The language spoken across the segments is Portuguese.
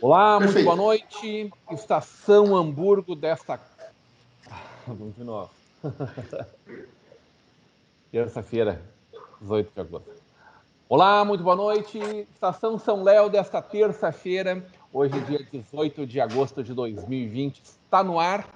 Olá, muito Perfeito. boa noite. Estação Hamburgo desta... Vamos de novo. Terça-feira, 18 de agosto. Olá, muito boa noite. Estação São Léo desta terça-feira, hoje dia 18 de agosto de 2020. Está no ar,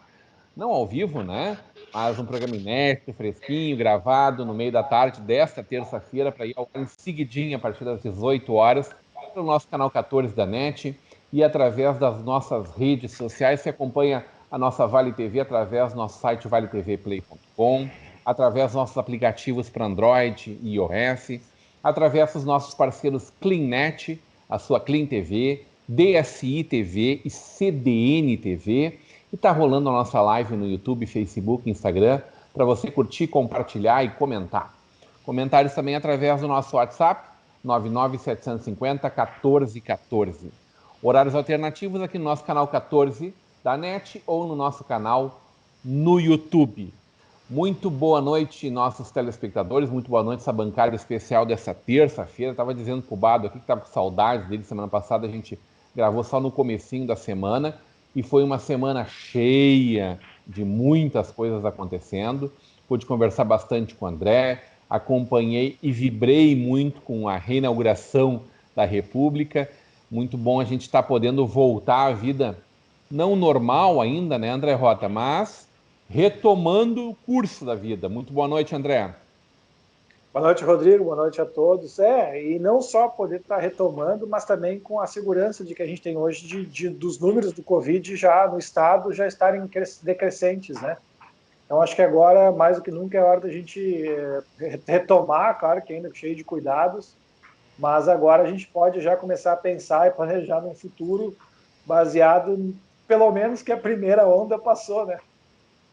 não ao vivo, né? Mas um programa inédito, fresquinho, gravado no meio da tarde desta terça-feira, para ir ao ar em seguidinha, a partir das 18 horas, pelo nosso canal 14 da NET e através das nossas redes sociais. Você acompanha a nossa Vale TV através do nosso site valetvplay.com, através dos nossos aplicativos para Android e iOS, através dos nossos parceiros CleanNet, a sua Clean TV, DSI TV e CDN TV. E está rolando a nossa live no YouTube, Facebook, Instagram, para você curtir, compartilhar e comentar. Comentários também através do nosso WhatsApp, 99750-1414. Horários alternativos aqui no nosso canal 14 da NET ou no nosso canal no YouTube. Muito boa noite, nossos telespectadores. Muito boa noite, essa bancada especial dessa terça-feira. Estava dizendo pro Bado aqui que estava com saudades dele. Semana passada a gente gravou só no comecinho da semana e foi uma semana cheia de muitas coisas acontecendo. Pude conversar bastante com o André, acompanhei e vibrei muito com a reinauguração da República. Muito bom a gente estar podendo voltar à vida não normal ainda, né, André Rota, mas retomando o curso da vida. Muito boa noite, André. Boa noite, Rodrigo. Boa noite a todos. E não só poder estar retomando, mas também com a segurança de que a gente tem hoje dos números do Covid já no estado já estarem decrescentes, né? Então, acho que agora, mais do que nunca, é hora da gente retomar, claro que ainda cheio de cuidados, mas agora a gente pode já começar a pensar e planejar num futuro baseado, pelo menos, que a primeira onda passou, né?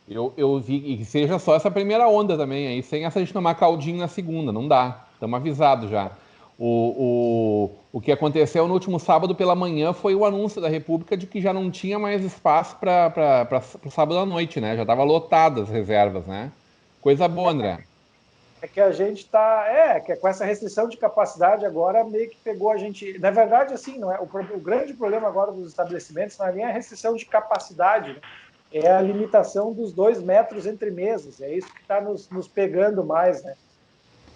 Eu vi que seja só essa primeira onda também, aí sem essa de tomar caldinho na segunda, não dá. Estamos avisados já. O que aconteceu no último sábado pela manhã foi o anúncio da República de que já não tinha mais espaço para o sábado à noite, né? Já estava lotadas as reservas, né? Coisa boa, André. É que a gente que com essa restrição de capacidade agora meio que pegou a gente. Na verdade, assim, não é o grande problema agora dos estabelecimentos não é nem a restrição de capacidade, né? É a limitação dos 2 metros entre mesas. É isso que está nos pegando mais, né?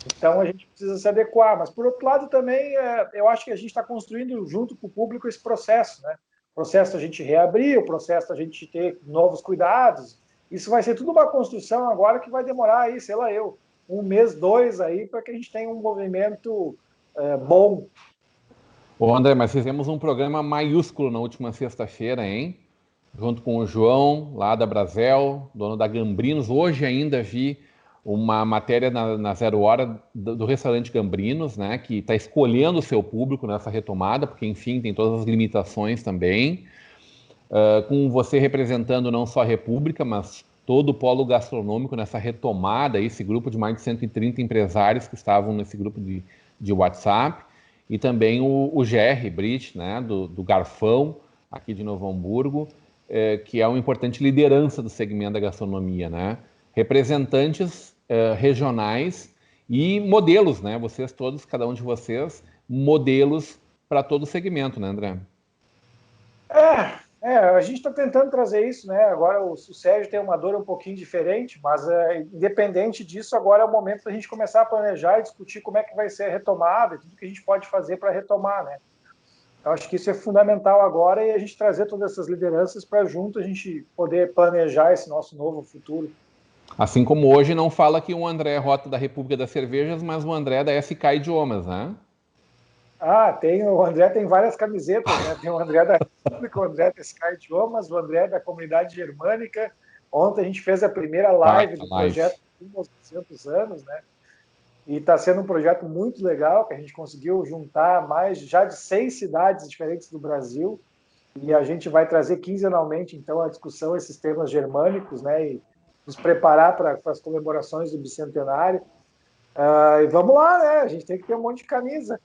Então a gente precisa se adequar. Mas por outro lado também, eu acho que a gente está construindo junto com o público esse processo, né? O processo da gente reabrir, o processo da gente ter novos cuidados. Isso vai ser tudo uma construção agora que vai demorar aí, sei lá, 1 mês, 2 aí, para que a gente tenha um movimento bom. Ô, André, mas fizemos um programa maiúsculo na última sexta-feira, hein? Junto com o João, lá da Brasel, dono da Gambrinos. Hoje ainda vi uma matéria na Zero Hora do restaurante Gambrinos, né? Que está escolhendo o seu público nessa retomada, porque, enfim, tem todas as limitações também. Com você representando não só a República, mas todo o polo gastronômico nessa retomada, esse grupo de mais de 130 empresários que estavam nesse grupo de WhatsApp, e também o GR Brit, né, do Garfão, aqui de Novo Hamburgo, que é uma importante liderança do segmento da gastronomia, né? Representantes regionais e modelos, né? Vocês todos, cada um de vocês, modelos para todo o segmento, né, André? A gente está tentando trazer isso, né? Agora o Sérgio tem uma dor um pouquinho diferente, mas independente disso, agora é o momento da gente começar a planejar e discutir como é que vai ser a retomada e tudo que a gente pode fazer para retomar, né? Eu acho que isso é fundamental agora e a gente trazer todas essas lideranças para junto a gente poder planejar esse nosso novo futuro. Assim como hoje não fala que o André é rota da República das Cervejas, mas o André é da SK Idiomas, né? O André tem várias camisetas, né? Tem o André da República, o André da Sky Idiomas, o André da Comunidade Germânica. Ontem a gente fez a primeira live do projeto aos 200 anos, né? E está sendo um projeto muito legal, que a gente conseguiu juntar mais já de 6 cidades diferentes do Brasil, e a gente vai trazer quinzenalmente, então, a discussão, esses temas germânicos, né? E nos preparar para as comemorações do bicentenário. E vamos lá, né? A gente tem que ter um monte de camisa.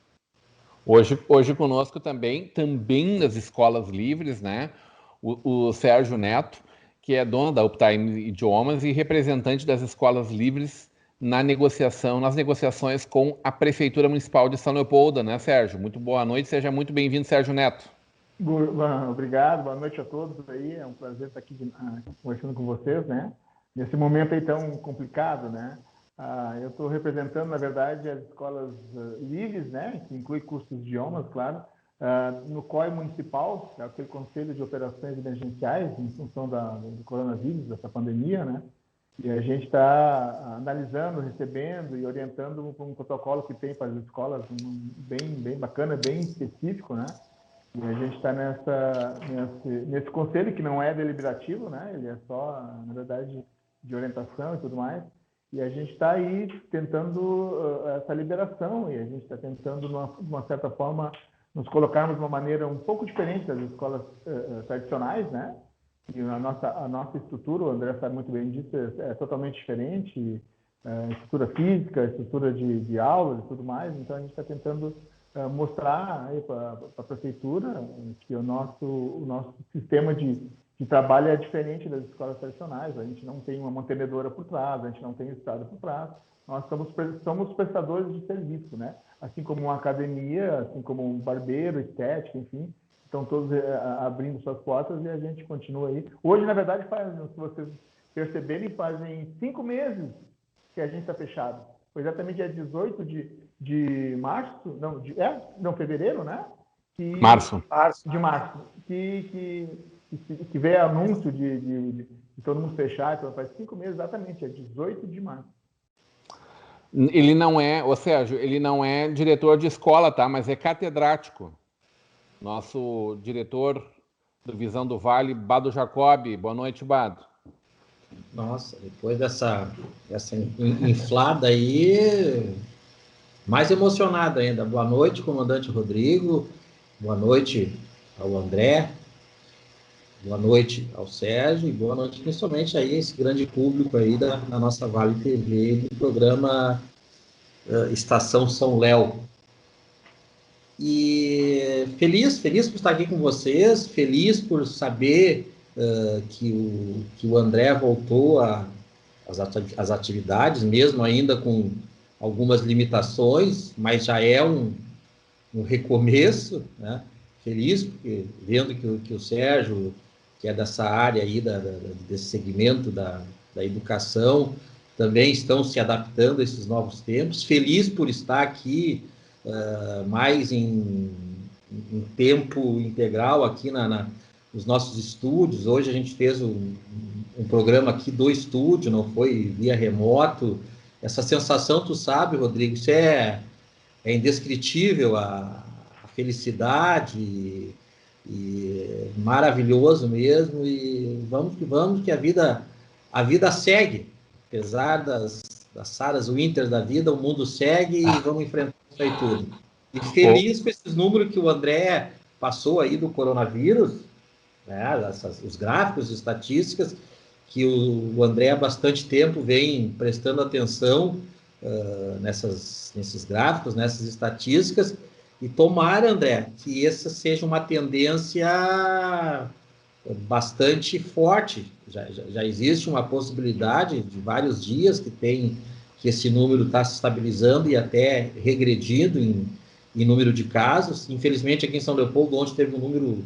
Hoje conosco também das escolas livres, né? O Sérgio Neto, que é dono da Uptime Idiomas e representante das escolas livres nas negociações com a Prefeitura Municipal de São Leopoldo, né, Sérgio? Muito boa noite, seja muito bem-vindo, Sérgio Neto. Obrigado, boa noite a todos aí. É um prazer estar aqui conversando com vocês, né? Nesse momento aí tão complicado, né? Eu estou representando, na verdade, as escolas livres, né? Que inclui cursos de idiomas, claro, no COI municipal, que é aquele Conselho de Operações Emergenciais, em função do coronavírus, dessa pandemia, né? E a gente está analisando, recebendo e orientando um protocolo que tem para as escolas bem bacana, bem específico, né? E a gente está nesse conselho que não é deliberativo, né? Ele é só, na verdade, de orientação e tudo mais. E a gente está aí tentando essa liberação e a gente está tentando, de uma certa forma, nos colocarmos de uma maneira um pouco diferente das escolas tradicionais, né? E a nossa estrutura, o André sabe muito bem disso, é totalmente diferente, estrutura física, estrutura de aulas e tudo mais. Então, a gente está tentando mostrar para a prefeitura que o nosso sistema de trabalho é diferente das escolas tradicionais. A gente não tem uma mantenedora por trás, a gente não tem estado por trás. Nós somos prestadores de serviço, né? Assim como uma academia, assim como um barbeiro, estética, enfim, estão todos abrindo suas portas e a gente continua aí. Hoje, na verdade, se vocês perceberem, fazem 5 meses que a gente está fechado. Foi exatamente dia 18 de março, fevereiro, né? Março. De março. Que veio anúncio de todo mundo fechar, então faz 5 meses exatamente, é 18 de março. Ele não é, ô Sérgio, ele não é diretor de escola, tá? Mas é catedrático. Nosso diretor do Visão do Vale, Bado Jacob. Boa noite, Bado. Nossa, depois dessa inflada aí, mais emocionado ainda. Boa noite, comandante Rodrigo. Boa noite ao André. Boa noite ao Sérgio. E boa noite principalmente aí esse grande público aí da nossa Vale TV, do programa Estação São Léo. E feliz por estar aqui com vocês, feliz por saber que o André voltou às atividades, mesmo ainda com algumas limitações, mas já é um recomeço, né? Feliz porque vendo que o Sérgio, que é dessa área aí, desse segmento da educação, também estão se adaptando a esses novos tempos. Feliz por estar aqui mais em tempo integral aqui nos nossos estúdios. Hoje a gente fez um programa aqui do estúdio, não foi via remoto. Essa sensação, tu sabe, Rodrigo, isso é indescritível, a felicidade, e maravilhoso mesmo. E vamos que a vida segue, apesar das Saras Winter da vida, o mundo segue e vamos enfrentar isso aí tudo. E feliz com esses números que o André passou aí do coronavírus, né, os gráficos, as estatísticas, que o André há bastante tempo vem prestando atenção nesses gráficos, nessas estatísticas, e tomara, André, que essa seja uma tendência bastante forte. Já existe uma possibilidade de vários dias que esse número está se estabilizando e até regredindo em número de casos. Infelizmente, aqui em São Leopoldo, ontem teve um número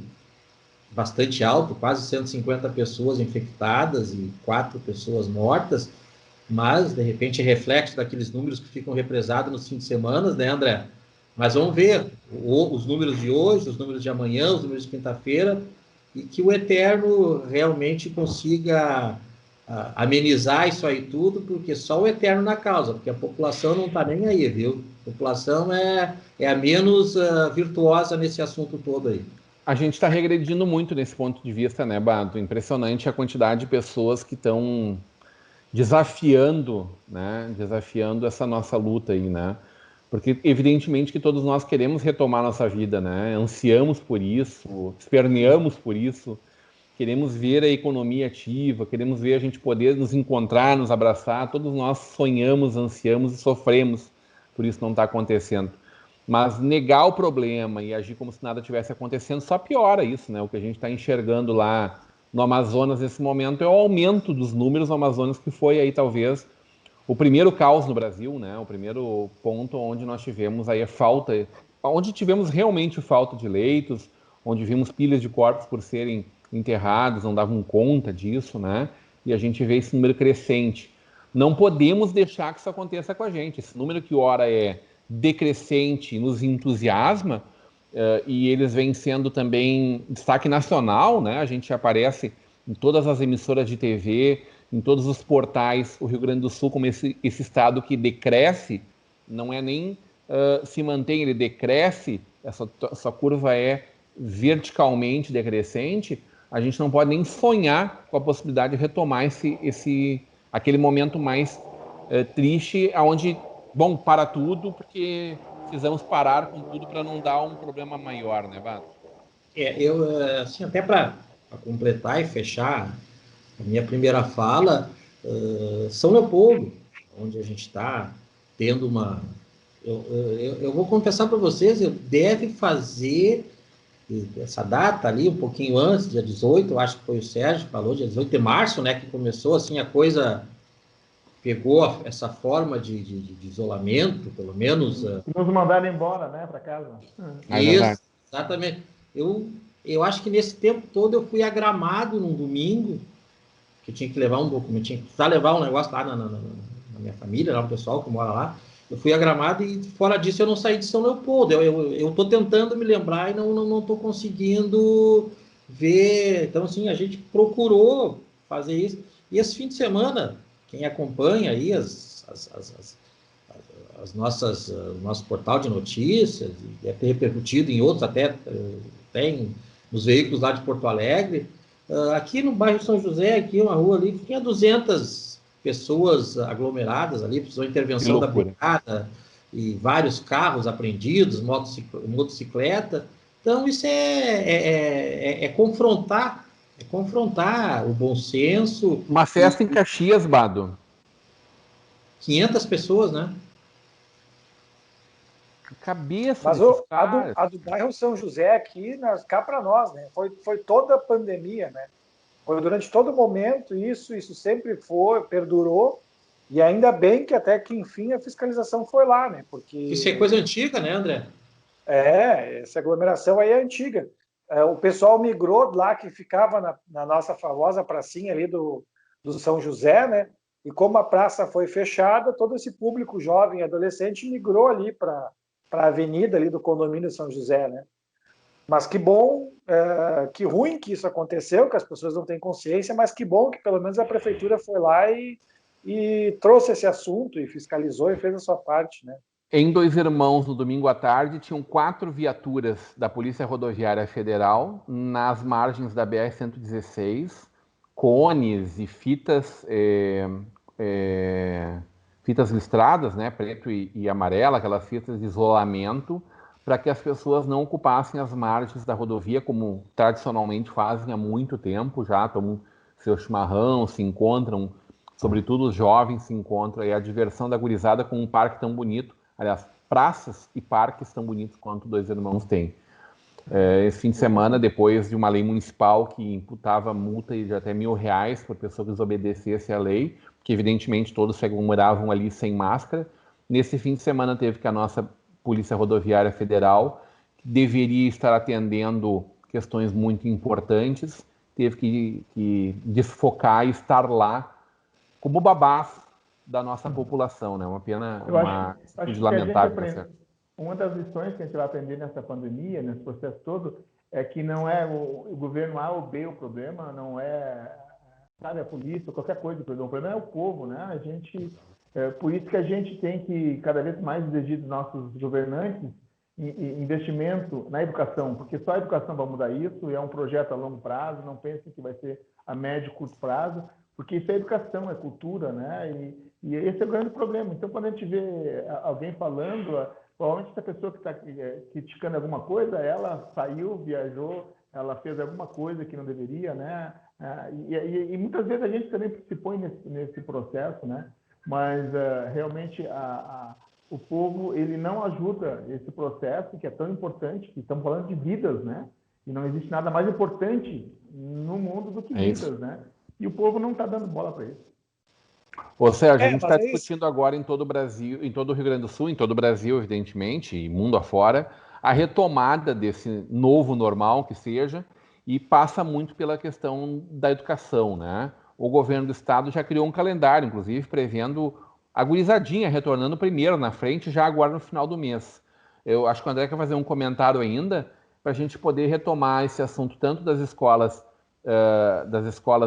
bastante alto, quase 150 pessoas infectadas e 4 pessoas mortas, mas, de repente, é reflexo daqueles números que ficam represados nos fins de semana, né, André? Mas vamos ver os números de hoje, os números de amanhã, os números de quinta-feira, e que o Eterno realmente consiga amenizar isso aí tudo, porque só o Eterno na causa, porque a população não está nem aí, viu? A população é a menos virtuosa nesse assunto todo aí. A gente está regredindo muito nesse ponto de vista, né, Bato? Impressionante a quantidade de pessoas que estão desafiando essa nossa luta aí, né? Porque evidentemente que todos nós queremos retomar nossa vida, né? Ansiamos por isso, esperneamos por isso, queremos ver a economia ativa, queremos ver a gente poder nos encontrar, nos abraçar. Todos nós sonhamos, ansiamos e sofremos por isso não estar acontecendo. Mas negar o problema e agir como se nada tivesse acontecendo só piora isso, né? O que a gente está enxergando lá no Amazonas nesse momento é o aumento dos números no Amazonas, que foi aí talvez o primeiro caos no Brasil, né? O primeiro ponto onde nós tivemos aí a falta, onde tivemos realmente falta de leitos, onde vimos pilhas de corpos por serem enterrados, não davam conta disso, né? E a gente vê esse número crescente. Não podemos deixar que isso aconteça com a gente. Esse número que ora é decrescente nos entusiasma, e eles vêm sendo também destaque nacional, né? A gente aparece em todas as emissoras de TV, em todos os portais, o Rio Grande do Sul como esse estado que decresce, não é nem se mantém, ele decresce, essa curva é verticalmente decrescente. A gente não pode nem sonhar com a possibilidade de retomar aquele momento mais triste, onde, bom, para tudo, porque precisamos parar com tudo para não dar um problema maior, né, Bato? Assim, até para completar e fechar a minha primeira fala, São Leopoldo, onde a gente está tendo uma... Eu vou confessar para vocês, eu deve fazer essa data ali, um pouquinho antes, dia 18, eu acho que foi o Sérgio que falou, dia 18 de março, né, que começou, assim, a coisa pegou essa forma de isolamento, pelo menos... Nos mandaram embora, né, para casa. Isso, exatamente. Eu acho que nesse tempo todo eu fui a Gramado num domingo, que eu tinha que levar um documento, tinha que precisar levar um negócio lá na minha família, lá o pessoal que mora lá. Eu fui a Gramado e fora disso eu não saí de São Leopoldo. Eu estou tentando me lembrar e não estou conseguindo ver. Então, assim, a gente procurou fazer isso. E esse fim de semana, quem acompanha aí as nossas, o nosso portal de notícias, deve ter repercutido em outros, até tem nos veículos lá de Porto Alegre. Aqui no bairro São José, aqui uma rua ali, tinha 200 pessoas aglomeradas ali, precisou intervenção da brigada e vários carros apreendidos, motocicleta. Então, isso é confrontar o bom senso. Uma festa em Caxias, Bado. 500 pessoas, né? Cabeça. Mas a do bairro São José aqui, cá para nós, né? Foi toda a pandemia, né? Foi durante todo o momento, isso sempre perdurou, e ainda bem que até que, enfim, a fiscalização foi lá, né? Porque... Isso é coisa antiga, né, André? Essa aglomeração aí é antiga. O pessoal migrou lá, que ficava na nossa famosa pracinha ali do São José, né? E como a praça foi fechada, todo esse público jovem e adolescente migrou ali para a avenida ali do condomínio São José, né? Mas que bom, que ruim que isso aconteceu, que as pessoas não têm consciência, mas que bom que pelo menos a prefeitura foi lá e trouxe esse assunto e fiscalizou e fez a sua parte, né? Em Dois Irmãos, no domingo à tarde, tinham 4 viaturas da Polícia Rodoviária Federal nas margens da BR-116, cones e fitas listradas, né, preto e amarela, aquelas fitas de isolamento, para que as pessoas não ocupassem as margens da rodovia, como tradicionalmente fazem há muito tempo já, tomam seu chimarrão, se encontram, sobretudo os jovens se encontram, e a diversão da gurizada com um parque tão bonito, aliás, praças e parques tão bonitos quanto Dois Irmãos tem. Esse fim de semana, depois de uma lei municipal que imputava multa de até R$1.000 por pessoa que desobedecesse a lei, que evidentemente todos se aglomeravam ali sem máscara, nesse fim de semana teve que a nossa Polícia Rodoviária Federal, que deveria estar atendendo questões muito importantes, teve que desfocar e estar lá como babás da nossa população, né? Uma pena, uma atitude lamentável. Uma das lições que a gente vai aprender nessa pandemia, nesse processo todo, é que não é o governo A ou B o problema, não é, sabe, a polícia, qualquer coisa. O problema é o povo, né? Por isso que a gente tem que cada vez mais exigir dos nossos governantes investimento na educação, porque só a educação vai mudar isso, é um projeto a longo prazo, não pensem que vai ser a médio e curto prazo, porque isso é educação, é cultura, né? E esse é o grande problema. Então, quando a gente vê alguém falando, provavelmente essa pessoa que está criticando alguma coisa, ela saiu, viajou, ela fez alguma coisa que não deveria, né? E muitas vezes a gente também se põe nesse processo, né? Mas realmente o povo ele não ajuda esse processo que é tão importante, que estamos falando de vidas, né? E não existe nada mais importante no mundo do que vidas, né? E o povo não está dando bola para isso. Ô Sérgio, a gente está discutindo agora em todo o Brasil, em todo o Rio Grande do Sul, em todo o Brasil, evidentemente, e mundo afora, a retomada desse novo normal que seja, e passa muito pela questão da educação, né? O governo do estado já criou um calendário, inclusive, prevendo a gurizadinha retornando primeiro na frente, já agora no final do mês. Eu acho que o André quer fazer um comentário ainda, para a gente poder retomar esse assunto tanto das escolas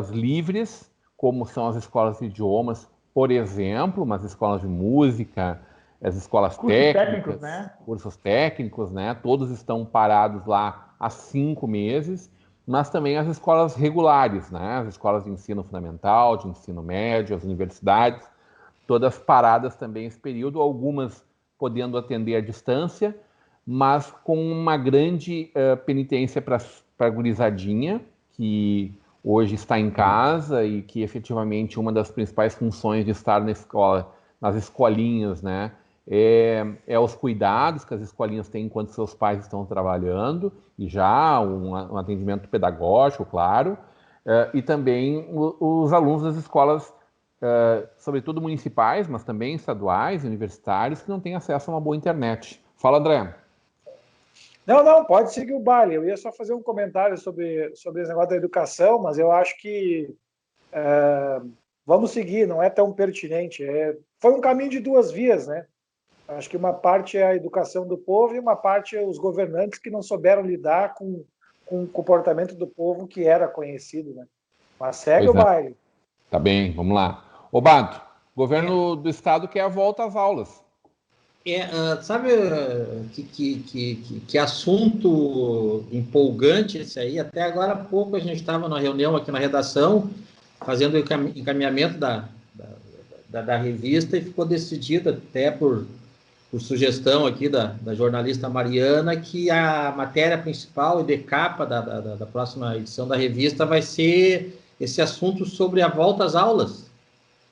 livres, como são as escolas de idiomas, por exemplo, mas escolas de música, as escolas técnicas, né? Cursos técnicos, né? Todos estão parados lá há 5 meses, mas também as escolas regulares, né? As escolas de ensino fundamental, de ensino médio, as universidades, todas paradas também esse período, algumas podendo atender à distância, mas com uma grande penitência para a gurizadinha, que hoje está em casa e que efetivamente uma das principais funções de estar na escola, nas escolinhas, né, é os cuidados que as escolinhas têm enquanto seus pais estão trabalhando, e já um atendimento pedagógico, claro, e também os alunos das escolas, sobretudo municipais, mas também estaduais, universitários, que não têm acesso a uma boa internet. Fala, André. Não, pode seguir o baile. Eu ia só fazer um comentário sobre esse negócio da educação, mas eu acho que vamos seguir, não é tão pertinente. Foi um caminho de duas vias, né? Acho que uma parte é a educação do povo e uma parte é os governantes que não souberam lidar com o comportamento do povo que era conhecido, né? Mas segue o baile. Tá bem, vamos lá. Ô, Bado, o governo do estado quer a volta às aulas. Sabe que assunto empolgante esse aí? Até agora há pouco a gente estava numa reunião aqui na redação, fazendo o encaminhamento da revista, e ficou decidido até por sugestão aqui da jornalista Mariana, que a matéria principal e de capa da próxima edição da revista vai ser esse assunto sobre a volta às aulas,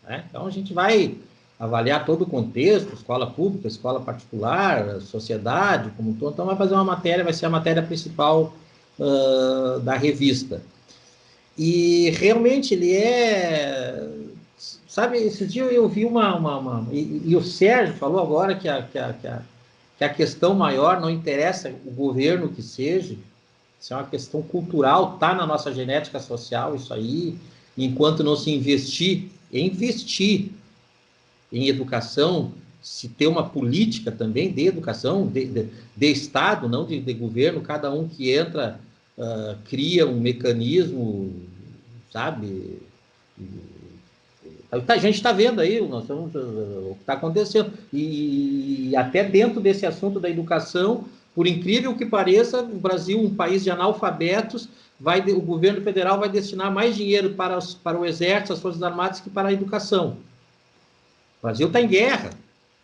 né? Então a gente vai avaliar todo o contexto, escola pública, escola particular, sociedade, como um todo. Então vai fazer uma matéria, vai ser a matéria principal da revista. E realmente ele sabe, esse dia eu vi e o Sérgio falou agora que a questão maior não interessa o governo que seja, isso é uma questão cultural, está na nossa genética social isso aí, enquanto não se investir em educação, se ter uma política também de educação, de Estado, não de governo, cada um que entra cria um mecanismo, sabe? A gente está vendo aí o que está acontecendo. E até dentro desse assunto da educação, por incrível que pareça, o Brasil, um país de analfabetos, o governo federal vai destinar mais dinheiro para o Exército, as Forças Armadas, que para a educação. O Brasil está em guerra.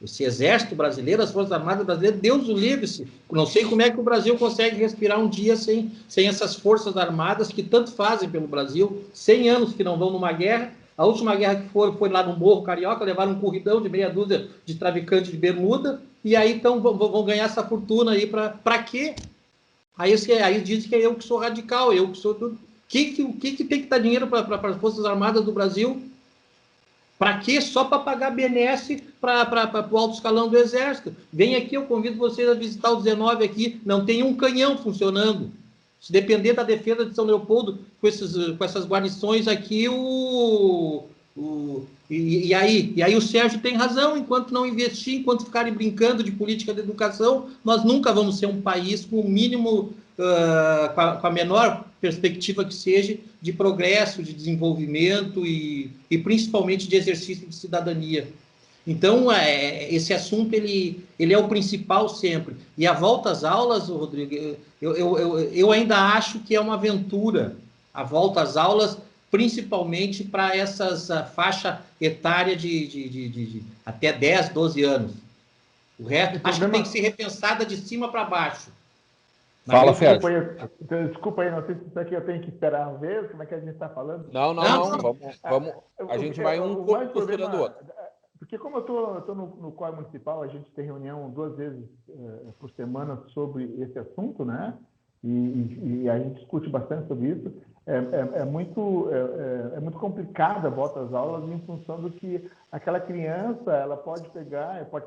Esse exército brasileiro, as Forças Armadas brasileiras, Deus o livre-se. Não sei como é que o Brasil consegue respirar um dia sem essas Forças Armadas que tanto fazem pelo Brasil. 100 anos que não vão numa guerra. A última guerra que foi lá no Morro Carioca, levaram um corridão de meia dúzia de traficantes de bermuda, e aí então vão ganhar essa fortuna aí para quê? Aí dizem que é eu que sou radical, eu que sou tudo. O que tem que dar dinheiro para as Forças Armadas do Brasil? Para quê? Só para pagar BNS para o alto escalão do Exército. Vem aqui, eu convido vocês a visitar o 19 aqui, não tem um canhão funcionando. Se depender da defesa de São Leopoldo, com essas guarnições aqui, e aí o Sérgio tem razão, enquanto não investir, enquanto ficarem brincando de política de educação, nós nunca vamos ser um país com o mínimo, com a menor perspectiva que seja, de progresso, de desenvolvimento e principalmente de exercício de cidadania. Então, esse assunto ele é o principal sempre. E a volta às aulas, Rodrigo, eu ainda acho que é uma aventura. A volta às aulas, principalmente para essas faixa etária de até 10, 12 anos. O resto, acho que tem que ser repensada de cima para baixo. Fala, Sérgio. Desculpa aí, não sei se isso aqui eu tenho que esperar uma vez, como é que a gente está falando? Não. Vamos. A gente vai um costurando o outro. Porque como eu estou no COI municipal, a gente tem reunião 2 vezes por semana sobre esse assunto, né? E a gente discute bastante sobre isso. É muito complicada a volta às aulas em função do que aquela criança ela pode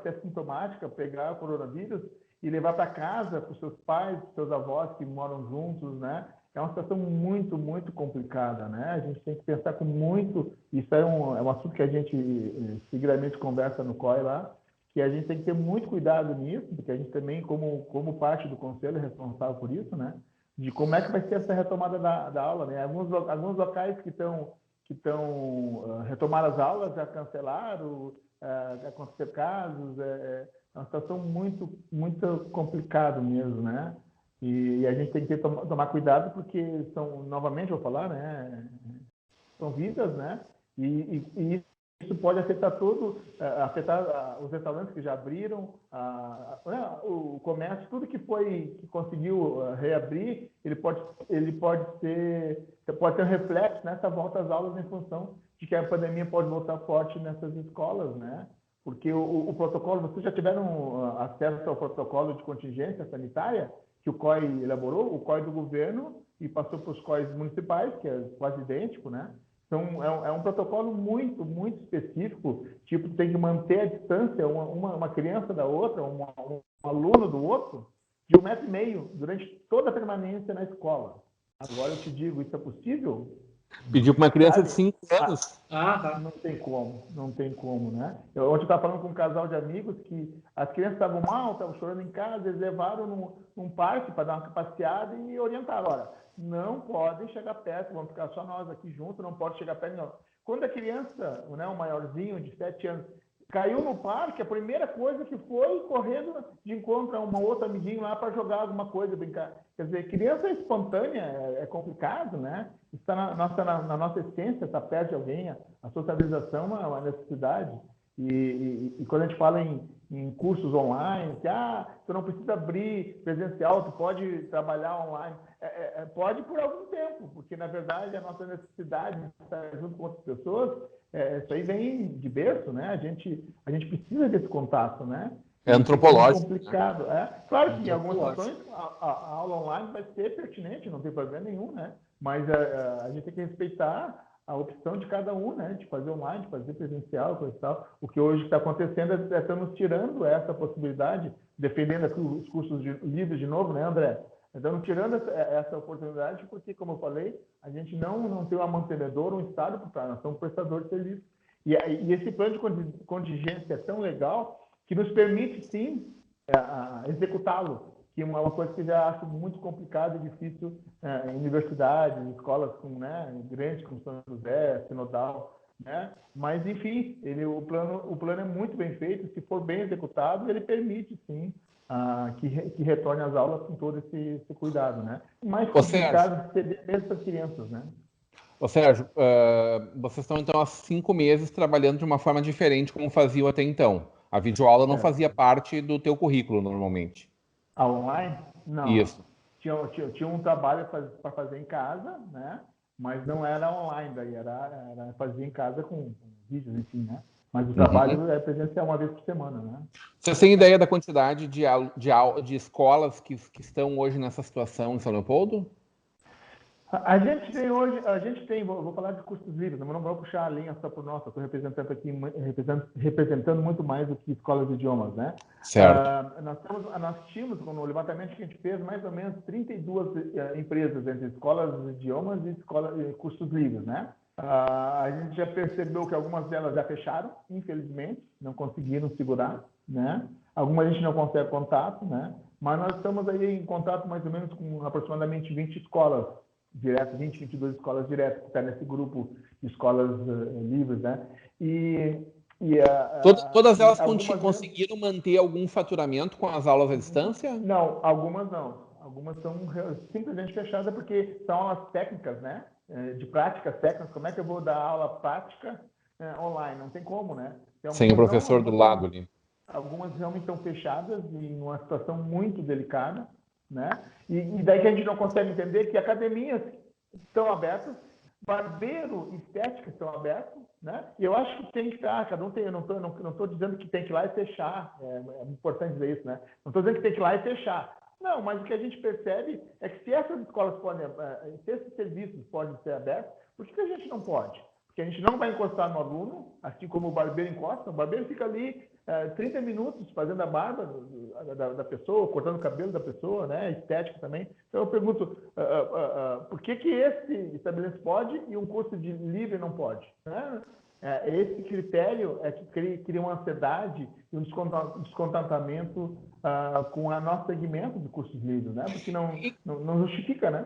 ser sintomática, pegar o coronavírus e levar para casa, para os seus pais, para os seus avós que moram juntos, né? É uma situação muito, muito complicada, né? A gente tem que pensar com muito... Isso é um assunto que a gente seguidamente conversa no COI lá, que a gente tem que ter muito cuidado nisso, porque a gente também, como parte do conselho, é responsável por isso, né? De como é que vai ser essa retomada da aula, né? Alguns locais que estão retomar as aulas já cancelaram, aconteceram casos, é uma situação muito, muito complicada mesmo, né? E a gente tem que tomar cuidado porque novamente vou falar, né? São vidas, né? E isso pode afetar afetar os restaurantes que já abriram, o comércio, tudo que conseguiu reabrir, ele pode ter um reflexo nessa volta às aulas em função de que a pandemia pode voltar forte nessas escolas, né? Porque o protocolo, vocês já tiveram acesso ao protocolo de contingência sanitária que o COI elaborou, o COI do governo, e passou para os COIs municipais, que é quase idêntico, né? Então, é um protocolo muito, muito específico, tipo, tem que manter a distância, uma criança da outra, um aluno do outro, de 1,5 metro durante toda a permanência na escola. Agora eu te digo, isso é possível? Pediu para uma criança de 5 anos. Tá. Não tem como, né? Ontem eu estava falando com um casal de amigos que as crianças estavam mal, estavam chorando em casa, eles levaram num parque para dar uma passeada e orientaram, olha, não podem chegar perto, vamos ficar só nós aqui juntos, não pode chegar perto, não. Quando a criança, né, um maiorzinho de 7 anos, caiu no parque, a primeira coisa que foi correndo de encontro a uma outra amiguinho lá para jogar alguma coisa, brincar. Quer dizer, criança espontânea é complicado, né? Está na nossa essência, está perto de alguém, a socialização é uma necessidade. E quando a gente fala em cursos online, que tu não precisa abrir presencial, tu pode trabalhar online. Pode por algum tempo, porque na verdade a nossa necessidade de estar junto com outras pessoas, isso aí vem de berço, né? A gente precisa desse contato, né? É antropológico. É complicado. Claro que em algumas situações a aula online vai ser pertinente, não tem problema nenhum, né? Mas a gente tem que respeitar a opção de cada um, né? De fazer online, de fazer presencial, coisa e tal. O que hoje está acontecendo é estamos tirando essa possibilidade, defendendo aqui os cursos livres de novo, né, André? Estamos tirando essa oportunidade porque, como eu falei, a gente não tem uma mantenedora, um Estado para nós somos prestadores de serviço. E esse plano de contingência é tão legal que nos permite, sim, executá-lo, que é uma coisa que eu já acho muito complicado e difícil em universidades, em escolas grandes como São José, Sinodal, né? Mas, enfim, o plano é muito bem feito, se for bem executado, ele permite, sim, que retorne às aulas com todo esse cuidado, né? Mais complicado mesmo para as crianças, né? Ô Sérgio, vocês estão então há 5 meses trabalhando de uma forma diferente como faziam até então. A videoaula não fazia parte do teu currículo normalmente. A online? Não. Isso. Tinha um trabalho para fazer em casa, né? Mas não era online, daí era fazer em casa com vídeos, enfim, né? Mas o trabalho é presencial uma vez por semana, né? Vocês têm ideia da quantidade de escolas que estão hoje nessa situação em São Leopoldo? A gente tem, vou falar de cursos livres, mas não vou puxar a linha só por nós, estou representando muito mais do que escolas de idiomas, né? Certo. Nós tínhamos, no levantamento que a gente fez, mais ou menos 32 empresas entre escolas de idiomas e cursos livres, né? A gente já percebeu que algumas delas já fecharam, infelizmente, não conseguiram segurar, né? Algumas a gente não consegue contato, né? Mas nós estamos aí em contato mais ou menos com aproximadamente 20 escolas direto, 22 escolas diretas, que está nesse grupo de escolas livres, né? Todas elas conseguiram manter algum faturamento com as aulas à distância? Não, algumas não. Algumas são simplesmente fechadas porque são aulas técnicas, né? De práticas técnicas. Como é que eu vou dar aula prática online? Não tem como, né? Sem o professor do lado ali. Algumas realmente estão fechadas em uma situação muito delicada, né? E daí que a gente não consegue entender que academias estão abertas, barbeiro e estética estão abertos, né? E eu acho que tem que estar, cada um tem, eu não estou dizendo que tem que ir lá e fechar, é importante dizer isso, né? Não estou dizendo que tem que ir lá e fechar. Não, mas o que a gente percebe é que se essas escolas podem, se esses serviços podem ser abertos, por que a gente não pode? porque a gente não vai encostar no aluno, assim como o barbeiro encosta. O barbeiro fica ali 30 minutos fazendo a barba da pessoa, cortando o cabelo da pessoa, né? Estética também. Então eu pergunto, por que esse estabelecimento pode e um curso de livre não pode? Né? Esse critério é que cria uma ansiedade e um descontentamento com o nosso segmento de cursos livres, né? Porque não justifica, né?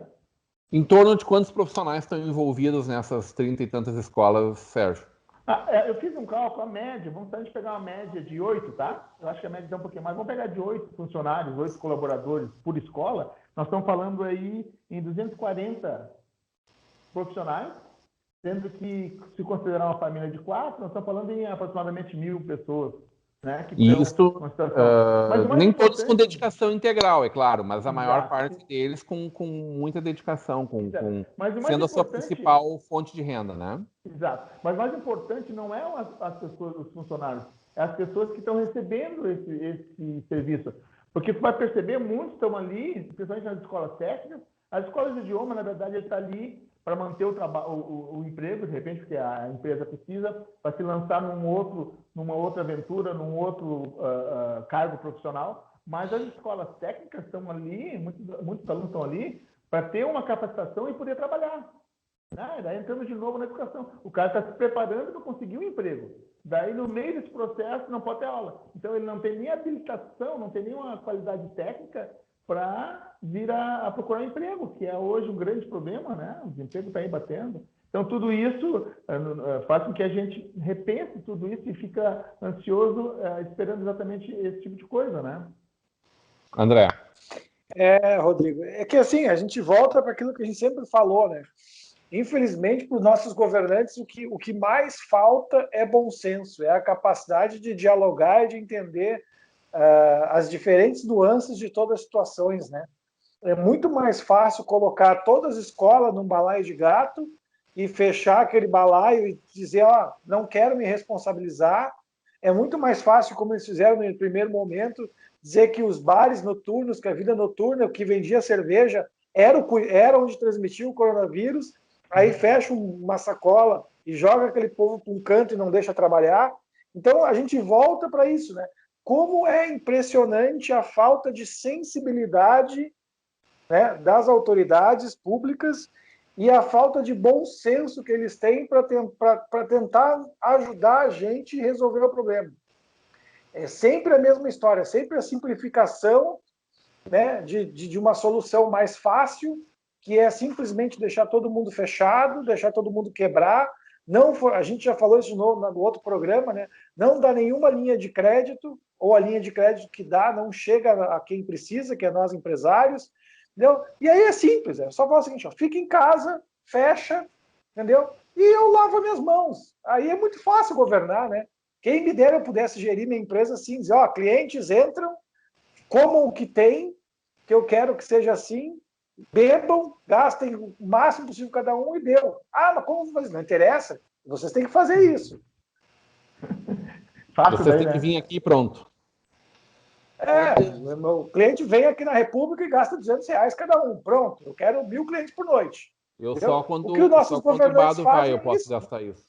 Em torno de quantos profissionais estão envolvidos nessas 30 e tantas escolas, Sérgio? Eu fiz um cálculo, a média, vamos tentar pegar uma média de 8, tá? Eu acho que a média é um pouquinho mais. Vamos pegar de 8 funcionários, 8 colaboradores por escola. Nós estamos falando aí em 240 profissionais, sendo que, se considerar uma família de 4, nós estamos falando em aproximadamente 1.000 pessoas. Né, que e isso, nem todos com dedicação integral, é claro, mas a maior parte deles com muita dedicação, sendo a sua principal fonte de renda, né? Exato. Mas o mais importante não é as pessoas, os funcionários, é as pessoas que estão recebendo esse serviço. Porque tu vai perceber, muitos estão ali, principalmente nas escolas técnicas. As escolas de idioma, na verdade, ele está ali para manter o emprego, de repente, porque a empresa precisa, para se lançar numa outra aventura, num outro cargo profissional. Mas as escolas técnicas estão ali, muitos alunos estão ali, para ter uma capacitação e poder trabalhar. Né? Daí entramos de novo na educação. O cara está se preparando para conseguir um emprego. Daí, no meio desse processo, não pode ter aula. Então, ele não tem nem habilitação, não tem nenhuma qualidade técnica para vir a procurar emprego, que é hoje um grande problema, né? O desemprego está aí batendo. Então, tudo isso faz com que a gente repense tudo isso e fica ansioso esperando exatamente esse tipo de coisa, né? André. Rodrigo, é que assim, a gente volta para aquilo que a gente sempre falou, né? Infelizmente, para os nossos governantes, o que mais falta é bom senso, é a capacidade de dialogar e de entender as diferentes nuances de todas as situações, né? É muito mais fácil colocar todas as escolas num balaio de gato e fechar aquele balaio e dizer, não quero me responsabilizar. É muito mais fácil, como eles fizeram no primeiro momento, dizer que os bares noturnos, que a vida noturna, o que vendia cerveja, era onde transmitia o coronavírus. Aí fecha uma sacola e joga aquele povo para um canto e não deixa trabalhar. Então, a gente volta para isso, né? Como é impressionante a falta de sensibilidade, né, das autoridades públicas e a falta de bom senso que eles têm para tentar ajudar a gente a resolver o problema. É sempre a mesma história, sempre a simplificação, né, de uma solução mais fácil, que é simplesmente deixar todo mundo fechado, deixar todo mundo quebrar. A gente já falou isso no outro programa, né? Não dá nenhuma linha de crédito, ou a linha de crédito que dá não chega a quem precisa, que é nós empresários, entendeu? E aí é simples, só falar o seguinte, fica em casa, fecha, entendeu? E eu lavo minhas mãos. Aí é muito fácil governar, né? Quem me dera eu pudesse gerir minha empresa assim, dizer, clientes entram, comam o que tem, que eu quero que seja assim, bebam, gastem o máximo possível cada um e deu. Mas como fazer? Não interessa, vocês têm que fazer isso. Fácil vocês têm que vir aqui pronto. O meu cliente vem aqui na República e gasta R$200 cada um. Pronto, eu quero 1.000 clientes por noite. Só quando o Bado vai eu posso gastar isso.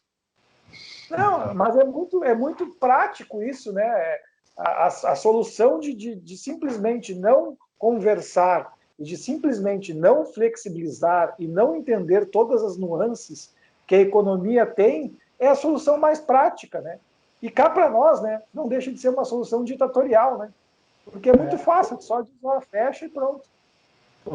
Não, mas é muito prático isso, né? A solução de simplesmente não conversar e de simplesmente não flexibilizar e não entender todas as nuances que a economia tem é a solução mais prática, né? E cá para nós, né, não deixa de ser uma solução ditatorial, né? Porque é muito fácil, só fecha e pronto.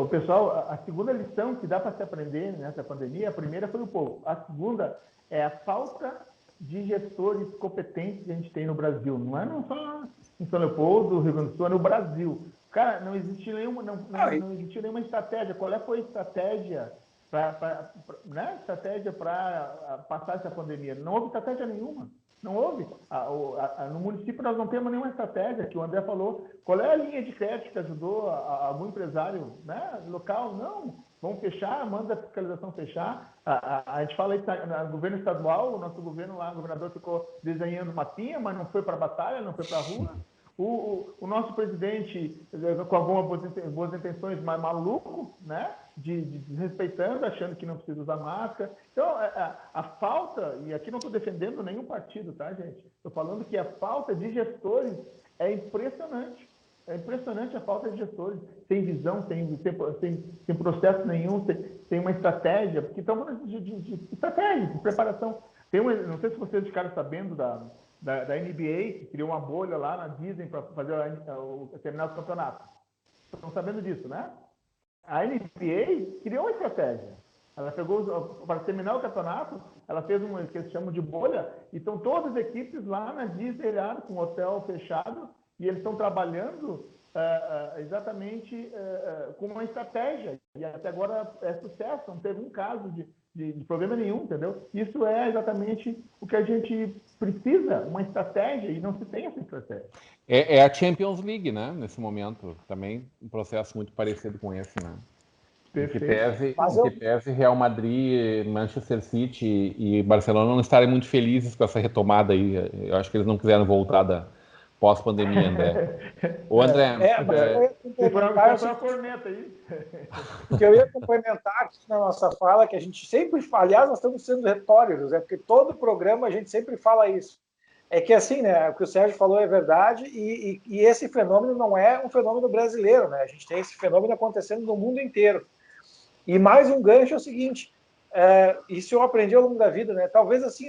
Pessoal, a segunda lição que dá para se aprender nessa pandemia, a primeira foi o povo. A segunda é a falta de gestores competentes que a gente tem no Brasil. Não é só em São Leopoldo, Rio Grande do Sul, é no Brasil. Cara, não existe nenhuma estratégia. Qual foi a estratégia para passar essa pandemia? Não houve estratégia nenhuma. Não houve. No município nós não temos nenhuma estratégia, que o André falou. Qual é a linha de crédito que ajudou algum empresário, né, local? Não. Vamos fechar, manda a fiscalização fechar. A gente fala isso no governo estadual, o nosso governo lá, o governador ficou desenhando mapinha, mas não foi para a batalha, não foi para a rua. O nosso presidente, com algumas boas intenções, mas maluco, né? desrespeitando, achando que não precisa usar máscara. Então, a falta, e aqui não estou defendendo nenhum partido, tá, gente? Estou falando que a falta de gestores é impressionante. É impressionante a falta de gestores, sem visão, sem processo nenhum, sem uma estratégia, porque estamos falando de estratégia, de preparação. Não sei se vocês ficaram sabendo da NBA, que criou uma bolha lá na Disney para fazer terminar o campeonato. Estão sabendo disso, né? A NBA criou uma estratégia. Ela pegou, para terminar o campeonato, ela fez uma que eles chamam de bolha, e estão todas as equipes lá na Disney, com o hotel fechado, e eles estão trabalhando exatamente com uma estratégia. E até agora é sucesso, não teve um caso de problema nenhum, entendeu? Isso é exatamente o que a gente precisa, uma estratégia, e não se tem essa estratégia. É a Champions League, né? Nesse momento, também um processo muito parecido com esse, né? Em que pese Real Madrid, Manchester City e Barcelona não estarem muito felizes com essa retomada aí. Eu acho que eles não quiseram voltar da pós-pandemia, André. O André... O que eu ia complementar aqui na nossa fala, que a gente sempre... Aliás, nós estamos sendo retóricos, porque todo programa a gente sempre fala isso. É que assim, né, o que o Sérgio falou é verdade, e esse fenômeno não é um fenômeno brasileiro, né? A gente tem esse fenômeno acontecendo no mundo inteiro. E mais um gancho é o seguinte, isso eu aprendi ao longo da vida, né? Talvez assim,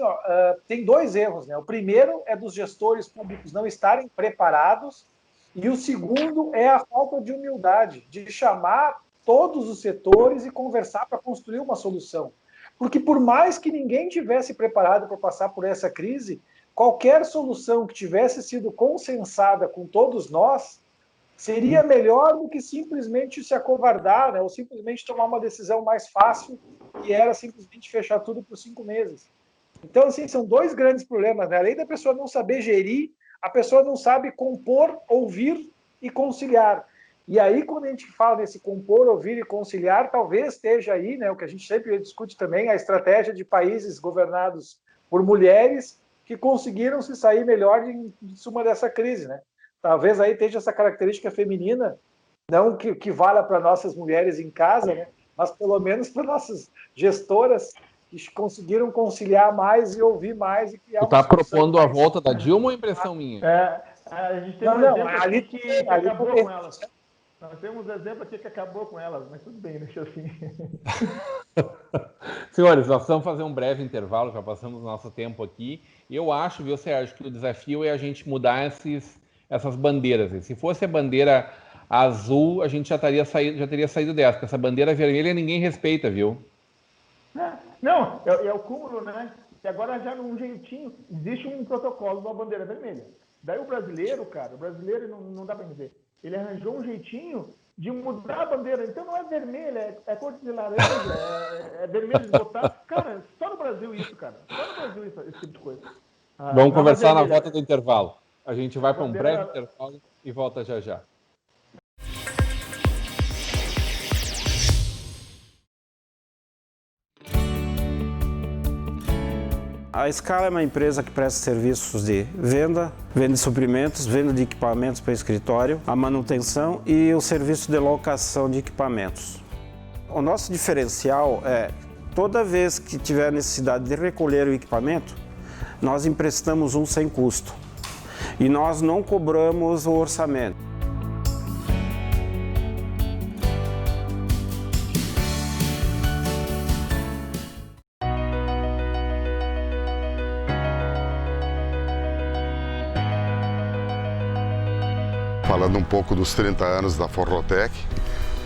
tem dois erros, né? O primeiro é dos gestores públicos não estarem preparados, e o segundo é a falta de humildade, de chamar todos os setores e conversar para construir uma solução. Porque por mais que ninguém tivesse preparado para passar por essa crise, qualquer solução que tivesse sido consensada com todos nós seria melhor do que simplesmente se acovardar, né? Ou simplesmente tomar uma decisão mais fácil, que era simplesmente fechar tudo por 5 meses. Então, assim, são dois grandes problemas, né? Além da pessoa não saber gerir, a pessoa não sabe compor, ouvir e conciliar. E aí, quando a gente fala nesse compor, ouvir e conciliar, talvez esteja aí, né, o que a gente sempre discute também, a estratégia de países governados por mulheres que conseguiram se sair melhor em suma dessa crise, né? Talvez aí esteja essa característica feminina, não que valha para nossas mulheres em casa, né? Mas pelo menos para nossas gestoras que conseguiram conciliar mais e ouvir mais. Tu está propondo a volta da Dilma ou a impressão minha? A gente tem ali que acabou com elas. Nós temos exemplo aqui que acabou com elas, mas tudo bem, deixa assim. Senhores, nós vamos fazer um breve intervalo, já passamos o nosso tempo aqui. Eu acho, viu, Sérgio, que o desafio é a gente mudar essas bandeiras. Se fosse a bandeira azul, a gente já teria saído dessa, porque essa bandeira vermelha ninguém respeita, viu? Não, é o cúmulo, né? E agora já num jeitinho, existe um protocolo da bandeira vermelha. Daí o brasileiro, cara, não dá para dizer, ele arranjou um jeitinho de mudar a bandeira. Então não é vermelha, é cor de laranja, é vermelho desbotado. Cara, só no Brasil isso, cara. Só no Brasil esse tipo de coisa. Vamos conversar na volta do intervalo. A gente vai para um breve intervalo e volta já já. A Scala é uma empresa que presta serviços de venda de suprimentos, venda de equipamentos para escritório, a manutenção e o serviço de locação de equipamentos. O nosso diferencial é, toda vez que tiver necessidade de recolher o equipamento, nós emprestamos um sem custo. E nós não cobramos o orçamento. Falando um pouco dos 30 anos da Forrotec,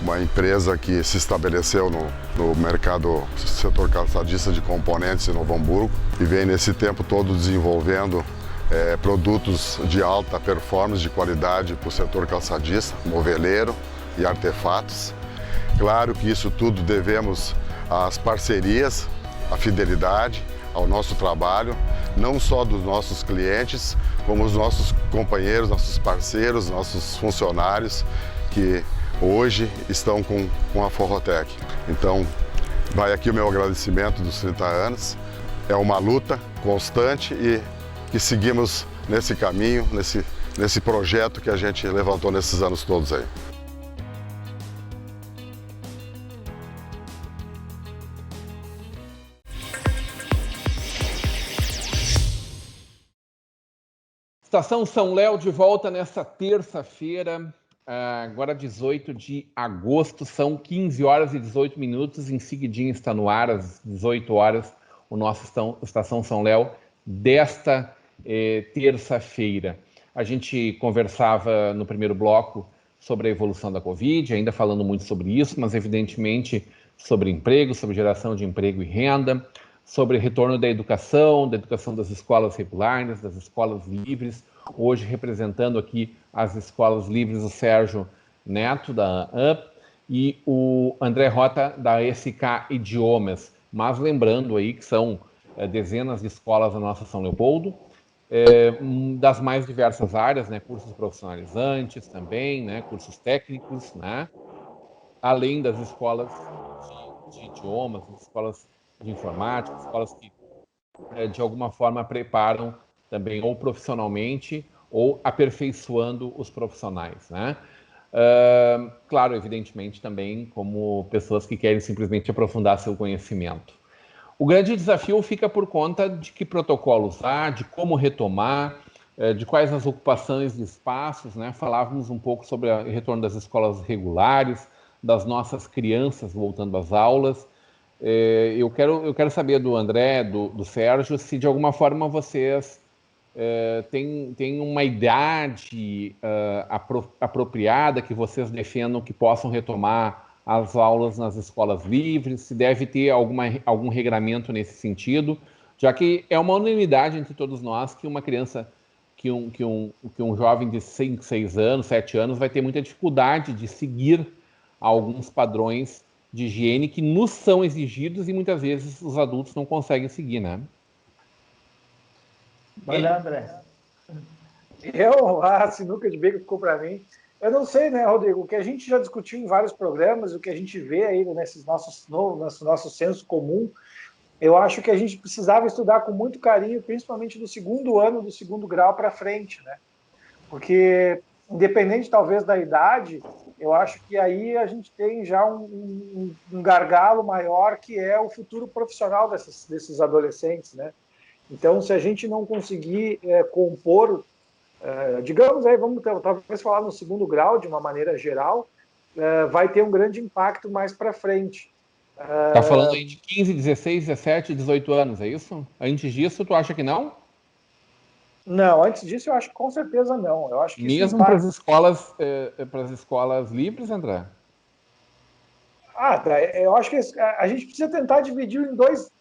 uma empresa que se estabeleceu no mercado setor calçadista de componentes em Novo Hamburgo e vem nesse tempo todo desenvolvendo produtos de alta performance, de qualidade para o setor calçadista, moveleiro e artefatos. Claro que isso tudo devemos às parcerias, à fidelidade, ao nosso trabalho, não só dos nossos clientes, como os nossos companheiros, nossos parceiros, nossos funcionários que hoje estão com a Forrotec. Então, vai aqui o meu agradecimento dos 30 anos. É uma luta constante e que seguimos nesse caminho, nesse projeto que a gente levantou nesses anos todos aí. Estação São Léo de volta nesta terça-feira, agora 18 de agosto, são 15 horas e 18 minutos, em seguidinho está no ar, às 18 horas, o nosso Estação São Léo desta terça-feira. A gente conversava no primeiro bloco sobre a evolução da Covid, ainda falando muito sobre isso, mas evidentemente sobre emprego, sobre geração de emprego e renda, sobre retorno da educação das escolas regulares, das escolas livres. Hoje, representando aqui as escolas livres, o Sérgio Neto, da UP, e o André Rota, da SK Idiomas. Mas lembrando aí que são dezenas de escolas da nossa São Leopoldo, das mais diversas áreas, né? Cursos profissionalizantes também, né? Cursos técnicos, né? Além das escolas de idiomas, escolas de informática, escolas que de alguma forma preparam também ou profissionalmente ou aperfeiçoando os profissionais, né? Claro, evidentemente também como pessoas que querem simplesmente aprofundar seu conhecimento. O grande desafio fica por conta de que protocolo usar, de como retomar, de quais as ocupações de espaços, né? Falávamos um pouco sobre o retorno das escolas regulares, das nossas crianças voltando às aulas. Eu quero saber do André, do Sérgio, se de alguma forma vocês têm uma idade apropriada que vocês defendam que possam retomar as aulas nas escolas livres, se deve ter algum regramento nesse sentido, já que é uma unanimidade entre todos nós que uma criança, que um jovem de 5, 6 anos, 7 anos vai ter muita dificuldade de seguir alguns padrões de higiene que nos são exigidos e muitas vezes os adultos não conseguem seguir, né? Vai lá, André. A sinuca de bico ficou para mim. Eu não sei, né, Rodrigo, o que a gente já discutiu em vários programas, o que a gente vê aí nesse nosso senso comum, eu acho que a gente precisava estudar com muito carinho, principalmente do segundo ano, do segundo grau para frente, né? Porque, independente talvez da idade, eu acho que aí a gente tem já um gargalo maior, que é o futuro profissional desses adolescentes, né? Então, se a gente não conseguir compor, digamos aí, vamos talvez falar no segundo grau, de uma maneira geral, vai ter um grande impacto mais para frente. Tá falando aí de 15, 16, 17, 18 anos, é isso? Antes disso, tu acha que não? Não, antes disso eu acho que com certeza não. Eu acho que mesmo para as escolas livres, André? Eu acho que a gente precisa tentar dividir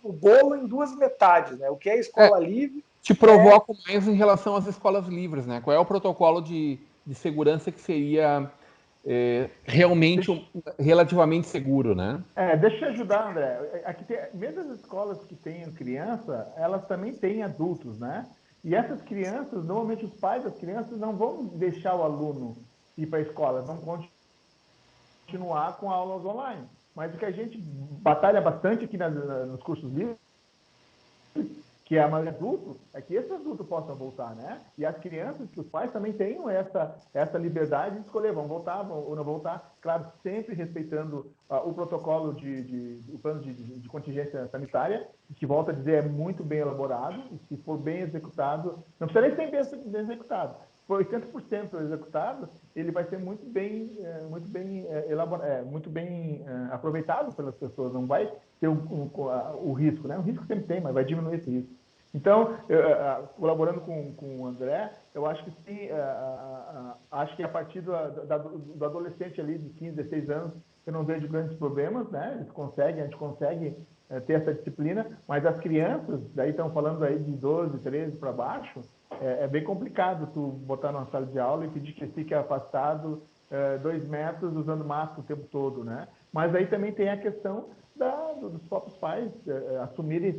o bolo em duas metades, né? O que é escola livre. Te provoco mais em relação às escolas livres, né? Qual é o protocolo de segurança que seria realmente relativamente seguro, né? Deixa eu te ajudar, André. Aqui mesmo as escolas que têm criança, elas também têm adultos, né? E essas crianças, normalmente os pais das crianças não vão deixar o aluno ir para a escola, vão continuar com aulas online. Mas o que a gente batalha bastante aqui nos cursos livres, que é a maioria adulto, é que esse adulto possa voltar, né? E as crianças, que os pais também tenham essa liberdade de escolher, vão voltar ou não voltar, claro, sempre respeitando o protocolo o plano de contingência sanitária, que, volta a dizer, é muito bem elaborado, e se for bem executado, não precisa nem ser bem executado, se for 80% executado, ele vai ser muito bem elaborado, muito bem aproveitado pelas pessoas, não vai ter o risco, né? O risco sempre tem, mas vai diminuir esse risco. Então, colaborando com o André, eu acho que sim, acho que a partir do adolescente ali de 15, 16 anos, eu não vejo grandes problemas, né? A gente consegue ter essa disciplina, mas as crianças, daí estão falando aí de 12, 13 para baixo, é bem complicado tu botar numa sala de aula e pedir que fique afastado 2 metros usando máscara o tempo todo, né? Mas aí também tem a questão dos próprios pais assumirem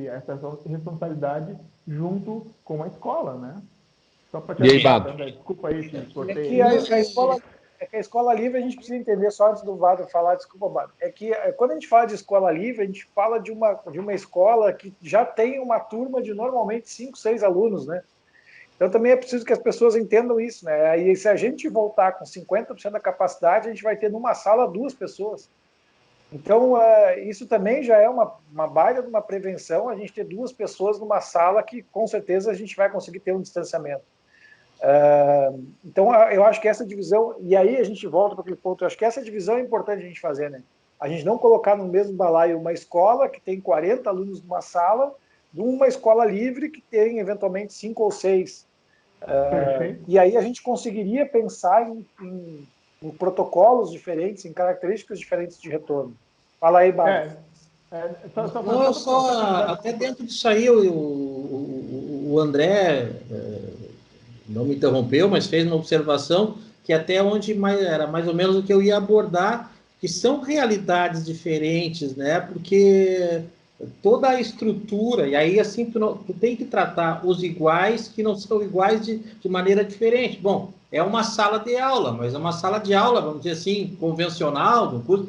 essa responsabilidade junto com a escola, né? Só para te ajudar, desculpa aí, te cortei. A escola livre, a gente precisa entender, só antes do Vado falar, desculpa, Vado, é que quando a gente fala de escola livre, a gente fala de uma escola que já tem uma turma de normalmente 5, 6 alunos, né? Então também é preciso que as pessoas entendam isso, né? E se a gente voltar com 50% da capacidade, a gente vai ter numa sala 2 pessoas. Então, isso também já é uma baita de uma prevenção, a gente ter 2 pessoas numa sala que, com certeza, a gente vai conseguir ter um distanciamento. Então, eu acho que essa divisão, e aí a gente volta para aquele ponto, eu acho que essa divisão é importante a gente fazer, né? A gente não colocar no mesmo balaio uma escola que tem 40 alunos numa sala, de uma escola livre que tem, eventualmente, 5 ou 6. E aí a gente conseguiria pensar em protocolos diferentes, em características diferentes de retorno. Fala aí, Bárbara. Até dentro disso aí, o André não me interrompeu, mas fez uma observação que até onde era mais ou menos o que eu ia abordar, que são realidades diferentes, né? Porque toda a estrutura, e aí assim tu tem que tratar os iguais que não são iguais de maneira diferente. Bom, é uma sala de aula, mas é uma sala de aula, vamos dizer assim, convencional, do curso.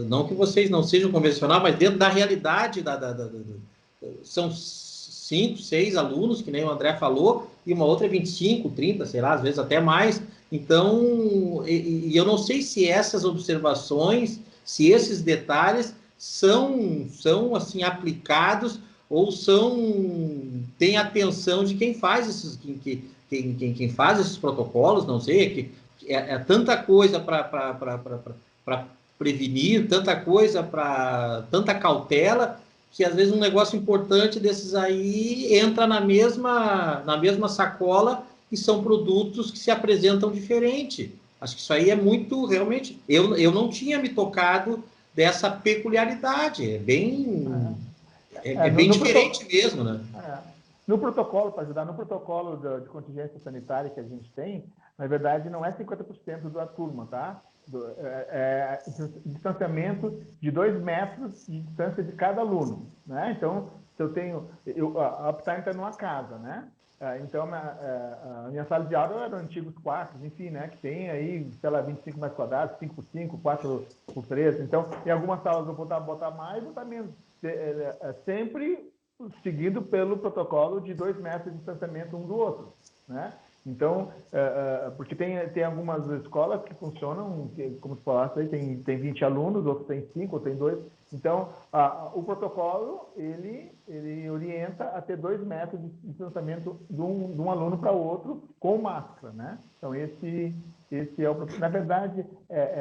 Não que vocês não sejam convencional, mas dentro da realidade, são 5, 6 alunos, que nem o André falou, e uma outra é 25, 30, sei lá, às vezes até mais. Então, e eu não sei se essas observações, se esses detalhes são assim, aplicados ou tem atenção de quem faz quem faz esses protocolos, não sei, é tanta coisa para prevenir, tanta coisa para tanta cautela, que às vezes um negócio importante desses aí entra na mesma sacola e são produtos que se apresentam diferente. Acho que isso aí é muito, realmente, eu não tinha me tocado dessa peculiaridade, é bem diferente mesmo, né? No protocolo, para ajudar, no protocolo de contingência sanitária que a gente tem, na verdade, não é 50% da turma, tá? Distanciamento de 2 metros de distância de cada aluno, né? Então, se eu tenho... a uptime está numa casa, né? Então, a minha sala de aula eram antigos quartos, enfim, né? Que tem aí, sei lá, 25 metros quadrados, 5 por 5, 4 por 3. Então, em algumas salas eu vou botar mais, botar menos. Sempre seguido pelo protocolo de 2 metros de distanciamento um do outro, né? Então, porque tem algumas escolas que funcionam, como você falasse, aí tem 20 alunos, outros tem 5, outros tem 2. Então, o protocolo, ele orienta a ter 2 metros de distanciamento de um aluno para o outro com máscara, né? Então, esse é o protocolo. Na verdade,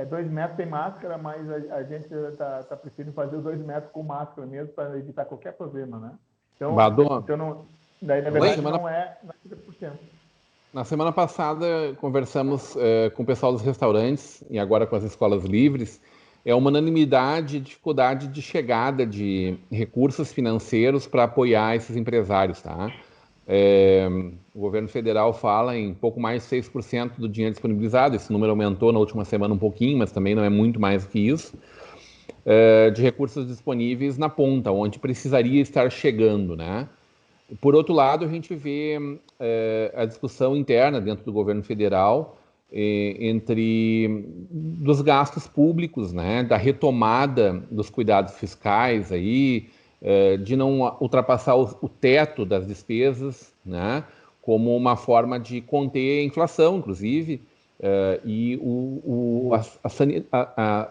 2 metros sem máscara, mas a gente está preferindo fazer os 2 metros com máscara mesmo para evitar qualquer problema, né? Então, daí, na verdade, não é 50%. Na semana passada, conversamos com o pessoal dos restaurantes e agora com as escolas livres. É uma unanimidade, dificuldade de chegada de recursos financeiros para apoiar esses empresários, tá? O governo federal fala em pouco mais de 6% do dinheiro disponibilizado. Esse número aumentou na última semana um pouquinho, mas também não é muito mais do que isso. De recursos disponíveis na ponta, onde precisaria estar chegando, né? Por outro lado, a gente vê a discussão interna dentro do governo federal dos gastos públicos, né, da retomada dos cuidados fiscais, aí, de não ultrapassar o teto das despesas, né, como uma forma de conter a inflação, inclusive, e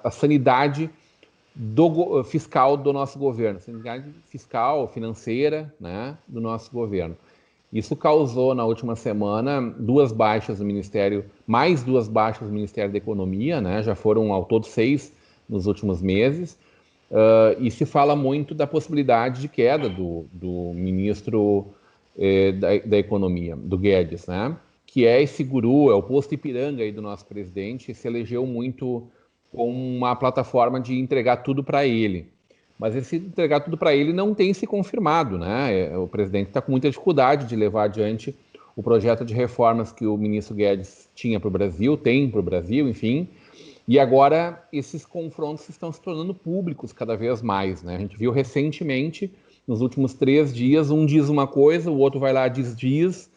a sanidade fiscal do nosso governo, sanidade fiscal, financeira, né, do nosso governo. Isso causou, na última semana, mais 2 baixas no Ministério da Economia, né, já foram ao todo 6 nos últimos meses, e se fala muito da possibilidade de queda do ministro da Economia, do Guedes, né, que é esse guru, é o posto Ipiranga aí do nosso presidente, se elegeu muito com uma plataforma de entregar tudo para ele. Mas esse entregar tudo para ele não tem se confirmado, né? O presidente está com muita dificuldade de levar adiante o projeto de reformas que o ministro Guedes tinha para o Brasil, tem para o Brasil, enfim. E agora esses confrontos estão se tornando públicos cada vez mais, né? A gente viu recentemente, nos últimos 3 dias, um diz uma coisa, o outro vai lá e diz.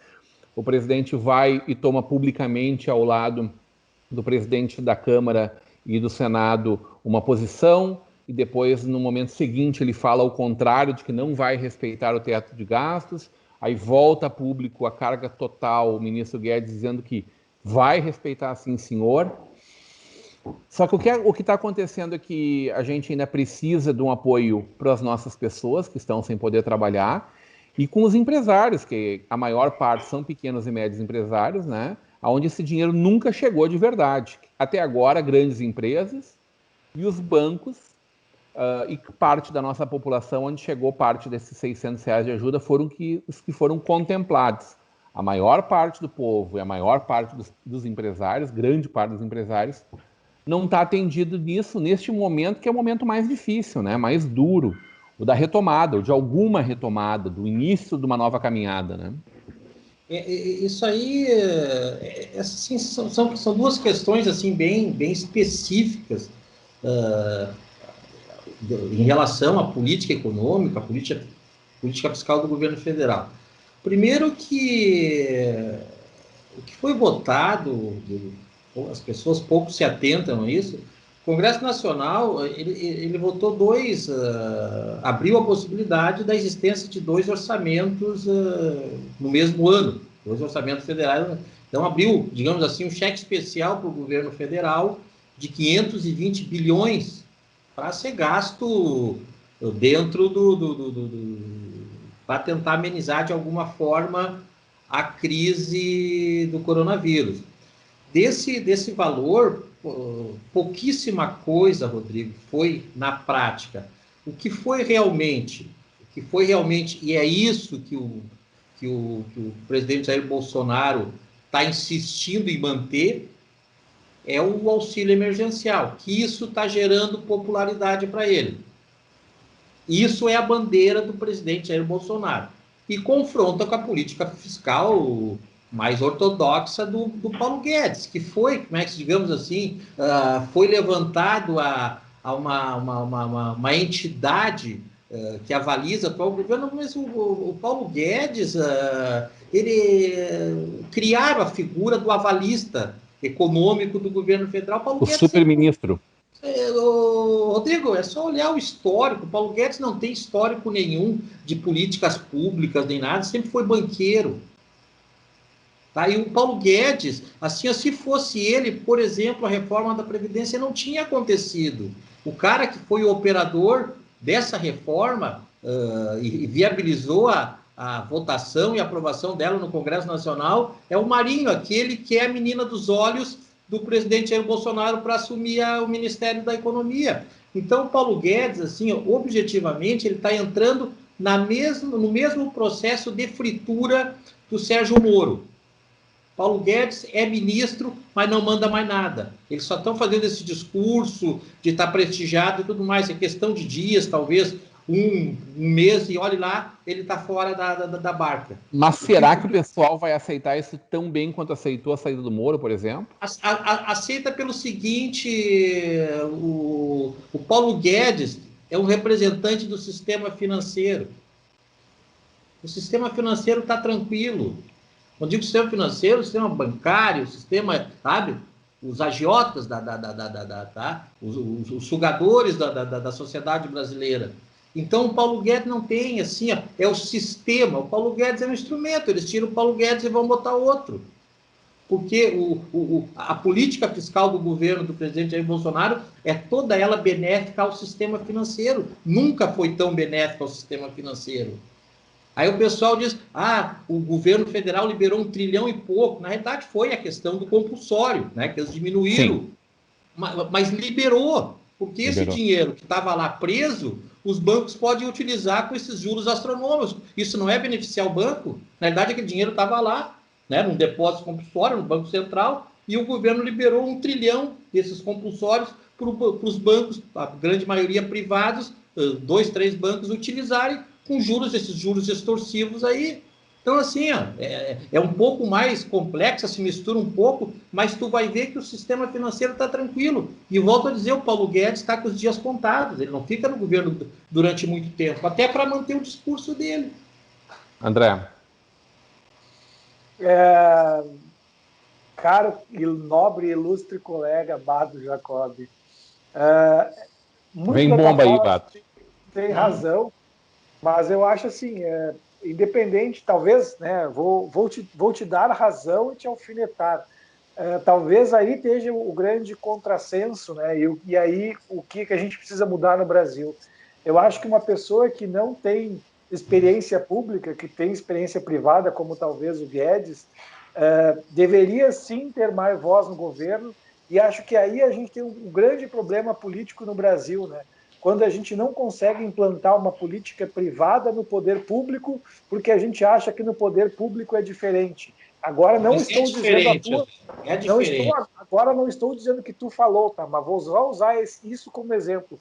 O presidente vai e toma publicamente ao lado do presidente da Câmara e do Senado uma posição, e depois, no momento seguinte, ele fala o contrário, de que não vai respeitar o teto de gastos, aí volta a público a carga total, o ministro Guedes dizendo que vai respeitar, sim, senhor. Só que o que está acontecendo é que a gente ainda precisa de um apoio para as nossas pessoas que estão sem poder trabalhar, E com os empresários, que a maior parte são pequenos e médios empresários, né? Onde esse dinheiro nunca chegou de verdade. Até agora, grandes empresas e os bancos e parte da nossa população, onde chegou parte desses R$600 de ajuda, foram os que foram contemplados. A maior parte do povo e a maior parte dos empresários, grande parte dos empresários, não está atendido nisso neste momento, que é o momento mais difícil, né? Mais duro, o da retomada, ou de alguma retomada, do início de uma nova caminhada, né? Isso aí, assim, são duas questões assim bem específicas em relação à política econômica, à política fiscal do governo federal. Primeiro que o que foi votado, as pessoas pouco se atentam a isso. O Congresso Nacional ele votou abriu a possibilidade da existência de 2 orçamentos no mesmo ano, 2 orçamentos federais. Então abriu, digamos assim, um cheque especial para o governo federal de 520 bilhões para ser gasto dentro para tentar amenizar de alguma forma a crise do coronavírus. Desse valor, pouquíssima coisa, Rodrigo, foi na prática. O que foi realmente, e é isso que o presidente Jair Bolsonaro está insistindo em manter, é o auxílio emergencial, que isso está gerando popularidade para ele. Isso é a bandeira do presidente Jair Bolsonaro. E confronta com a política fiscal mais ortodoxa do Paulo Guedes, que foi, como é que digamos assim, foi levantado a uma entidade que avaliza o governo, mas o Paulo Guedes, ele criaram a figura do avalista econômico do governo federal. Paulo Guedes, super-ministro. Rodrigo, é só olhar o histórico. O Paulo Guedes não tem histórico nenhum de políticas públicas nem nada, sempre foi banqueiro. Tá? E o Paulo Guedes, assim, se fosse ele, por exemplo, a reforma da Previdência não tinha acontecido. O cara que foi o operador dessa reforma e viabilizou a votação e aprovação dela no Congresso Nacional é o Marinho, aquele que é a menina dos olhos do presidente Jair Bolsonaro para assumir o Ministério da Economia. Então, o Paulo Guedes, assim, objetivamente, ele está entrando no mesmo processo de fritura do Sérgio Moro. Paulo Guedes é ministro, mas não manda mais nada. Eles só estão fazendo esse discurso de estar prestigiado e tudo mais. É questão de dias, talvez, um mês, e olhe lá, ele está fora da barca. Mas será que o pessoal vai aceitar isso tão bem quanto aceitou a saída do Moro, por exemplo? Aceita pelo seguinte, o Paulo Guedes é um representante do sistema financeiro. O sistema financeiro está tranquilo. Quando digo sistema financeiro, o sistema bancário, o sistema, sabe, os agiotas, os sugadores da sociedade brasileira. Então, o Paulo Guedes não tem, assim, é o sistema. O Paulo Guedes é um instrumento, eles tiram o Paulo Guedes e vão botar outro. Porque a política fiscal do governo do presidente Jair Bolsonaro é toda ela benéfica ao sistema financeiro. Nunca foi tão benéfica ao sistema financeiro. Aí o pessoal diz, o governo federal liberou 1 trilhão e pouco. Na realidade, foi a questão do compulsório, né, que eles diminuíram. Mas liberou, porque esse dinheiro que estava lá preso, os bancos podem utilizar com esses juros astronômicos. Isso não é beneficiar o banco? Na verdade, aquele dinheiro estava lá, né, num depósito compulsório, no Banco Central, e o governo liberou 1 trilhão desses compulsórios para os bancos, a grande maioria privados, 2, 3 bancos utilizarem com esses juros extorsivos aí. Então, assim, é um pouco mais complexa, se mistura um pouco, mas tu vai ver que o sistema financeiro está tranquilo. E volto a dizer, o Paulo Guedes está com os dias contados, ele não fica no governo durante muito tempo, até para manter o discurso dele. André. Caro e nobre e ilustre colega Bado Jacob. Vem bomba aí, Bado. Tem razão, mas eu acho assim, independente, talvez, né, vou te dar razão e te alfinetar. Talvez aí esteja o grande contrassenso, né, e aí o que a gente precisa mudar no Brasil. Eu acho que uma pessoa que não tem experiência pública, que tem experiência privada, como talvez o Guedes, deveria sim ter mais voz no governo, e acho que aí a gente tem um grande problema político no Brasil, né? Quando a gente não consegue implantar uma política privada no poder público, porque a gente acha que no poder público é diferente. Agora não estou dizendo a tua, agora não estou dizendo que tu falou, tá? Mas vou usar isso como exemplo.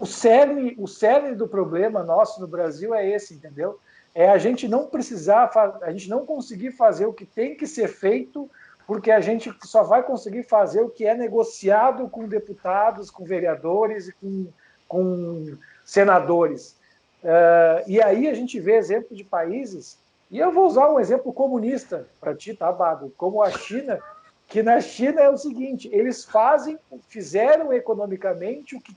O cerne do problema nosso no Brasil é esse, entendeu? É a gente não a gente não conseguir fazer o que tem que ser feito, porque a gente só vai conseguir fazer o que é negociado com deputados, com vereadores e com senadores. E aí a gente vê exemplo de países, e eu vou usar um exemplo comunista para ti, tá, Bado? Como a China, que na China é o seguinte, eles fizeram economicamente o que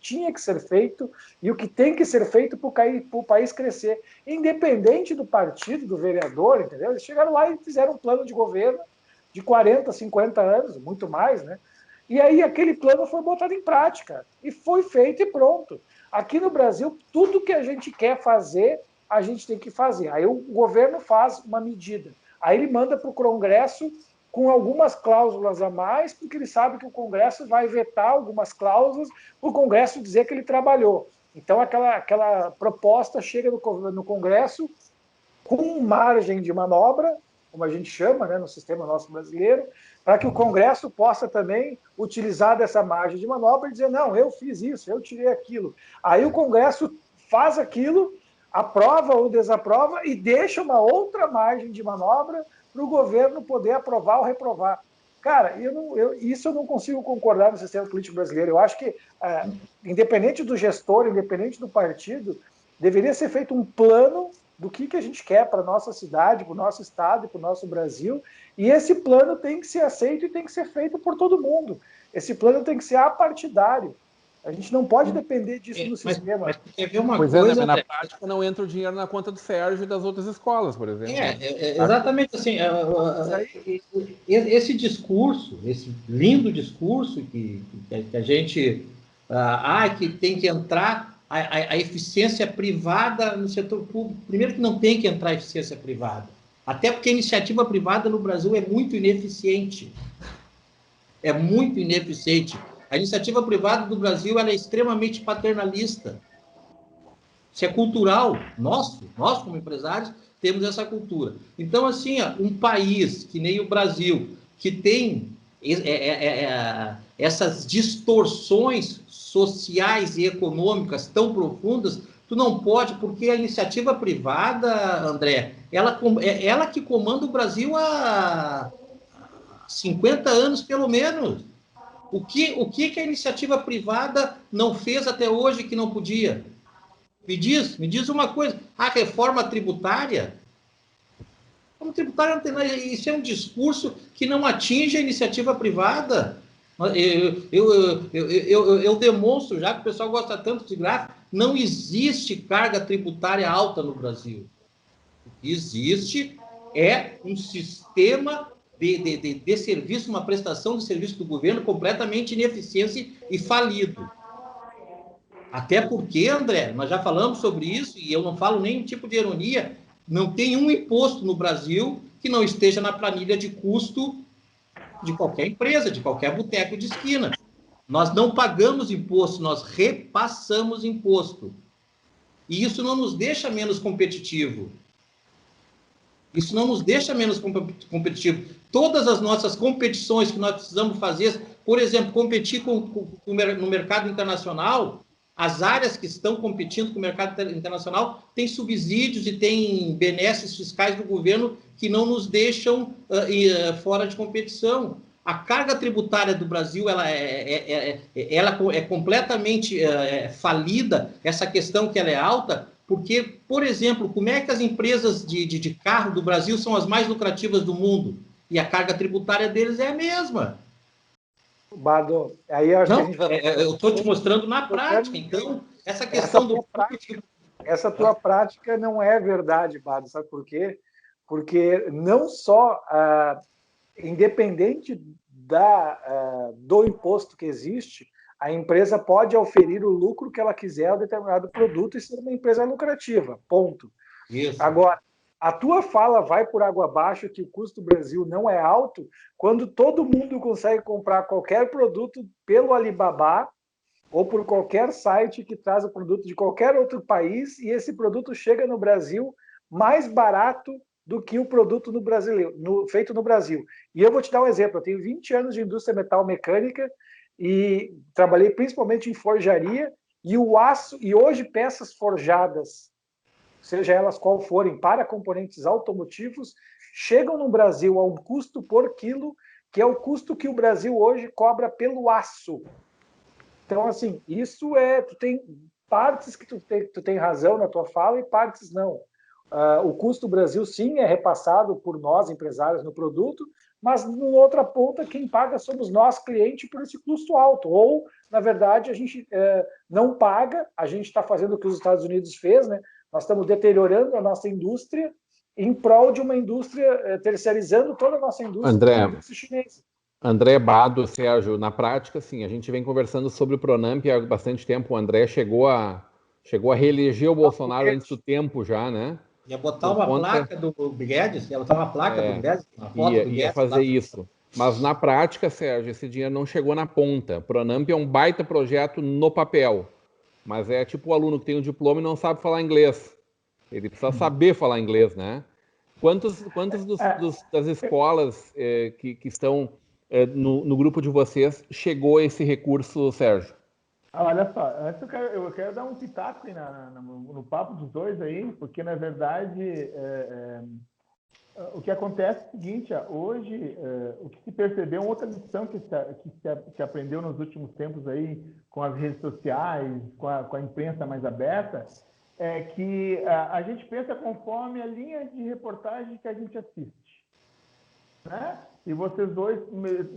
tinha que ser feito e o que tem que ser feito para o país crescer, independente do partido, do vereador, entendeu? Eles chegaram lá e fizeram um plano de governo de 40, 50 anos, muito mais, né? E aí aquele plano foi botado em prática, e foi feito e pronto. Aqui no Brasil, tudo que a gente quer fazer, a gente tem que fazer. Aí o governo faz uma medida, aí ele manda para o Congresso com algumas cláusulas a mais, porque ele sabe que o Congresso vai vetar algumas cláusulas para o Congresso dizer que ele trabalhou. Então aquela proposta chega no Congresso com margem de manobra, como a gente chama, né, no sistema nosso brasileiro, para que o Congresso possa também utilizar dessa margem de manobra e dizer, não, eu fiz isso, eu tirei aquilo. Aí o Congresso faz aquilo, aprova ou desaprova e deixa uma outra margem de manobra para o governo poder aprovar ou reprovar. Cara, isso eu não consigo concordar no sistema político brasileiro. Eu acho que, independente do gestor, independente do partido, deveria ser feito um plano do que a gente quer para a nossa cidade, para o nosso estado e para o nosso Brasil, e esse plano tem que ser aceito e tem que ser feito por todo mundo. Esse plano tem que ser apartidário. A gente não pode depender disso no sistema. Mas quer ver uma pois coisa, né? Na prática não entra o dinheiro na conta do Sérgio e das outras escolas, por exemplo. Exatamente assim. Esse discurso, esse lindo discurso que a gente... que tem que entrar a eficiência privada no setor público. Primeiro que não tem que entrar a eficiência privada. Até porque a iniciativa privada no Brasil é muito ineficiente. É muito ineficiente. A iniciativa privada do Brasil ela é extremamente paternalista. Isso é cultural. Nós como empresários, temos essa cultura. Então, assim, um país que nem o Brasil, que tem essas distorções sociais e econômicas tão profundas, tu não pode, porque a iniciativa privada, André, ela que comanda o Brasil há 50 anos, pelo menos. O que a iniciativa privada não fez até hoje que não podia? Me diz uma coisa. A reforma tributária? A reforma tributária não tem nada. Isso é um discurso que não atinge a iniciativa privada. Eu demonstro, já que o pessoal gosta tanto de gráfico, não existe carga tributária alta no Brasil. Existe um sistema de serviço, uma prestação de serviço do governo completamente ineficiente e falido. Até porque, André, nós já falamos sobre isso, e eu não falo nenhum tipo de ironia, não tem um imposto no Brasil que não esteja na planilha de custo de qualquer empresa, de qualquer boteco de esquina. Nós não pagamos imposto, nós repassamos imposto. E isso não nos deixa menos competitivo. Isso não nos deixa menos competitivo. Todas as nossas competições que nós precisamos fazer, por exemplo, competir no mercado internacional, as áreas que estão competindo com o mercado internacional têm subsídios e têm benesses fiscais do governo que não nos deixam fora de competição. A carga tributária do Brasil ela é completamente falida, essa questão que ela é alta, porque, por exemplo, como é que as empresas de carro do Brasil são as mais lucrativas do mundo? E a carga tributária deles é a mesma. Bado, aí eu acho que a gente vai... eu estou te mostrando na prática, então, essa questão essa tua prática não é verdade, Bado, sabe por quê? Porque não só, independente do imposto que existe, A empresa pode oferir o lucro que ela quiser a determinado produto e ser uma empresa lucrativa, ponto. Isso. Agora, a tua fala vai por água abaixo que o custo do Brasil não é alto quando todo mundo consegue comprar qualquer produto pelo Alibaba ou por qualquer site que traz o produto de qualquer outro país e esse produto chega no Brasil mais barato do que o produto feito no Brasil. E eu vou te dar um exemplo. Eu tenho 20 anos de indústria metal mecânica e trabalhei principalmente em forjaria e o aço, e hoje peças forjadas, seja elas qual forem, para componentes automotivos, chegam no Brasil a um custo por quilo, que é o custo que o Brasil hoje cobra pelo aço. Então, assim, isso tu tem partes que tu tem razão na tua fala e partes não. O custo do Brasil, sim, é repassado por nós, empresários, no produto, mas, na outra ponta, quem paga somos nós, cliente, por esse custo alto. Ou, na verdade, a gente não paga, a gente está fazendo o que os Estados Unidos fez, né? Nós estamos deteriorando a nossa indústria em prol de uma indústria, terceirizando toda a nossa indústria para a indústria chinesa. André Bado, Sérgio, na prática, sim, a gente vem conversando sobre o Pronamp há bastante tempo. O André chegou a reeleger o Bolsonaro antes do tempo já, né? Ia botar uma placa do Guedes, ia botar uma placa do Guedes, uma foto do Guedes. Ia fazer isso. Mas na prática, Sérgio, esse dinheiro não chegou na ponta. Pronamp é um baita projeto no papel, mas é tipo o aluno que tem um diploma e não sabe falar inglês. Ele precisa saber falar inglês, né? Quantas das escolas que estão no grupo de vocês chegou esse recurso, Sérgio? Olha só, antes eu quero dar um pitaco aí no papo dos dois aí, porque, na verdade, o que acontece é o seguinte, hoje, o que se percebeu, outra lição que se aprendeu nos últimos tempos aí, com as redes sociais, com a imprensa mais aberta, é que a gente pensa conforme a linha de reportagem que a gente assiste, né? E vocês dois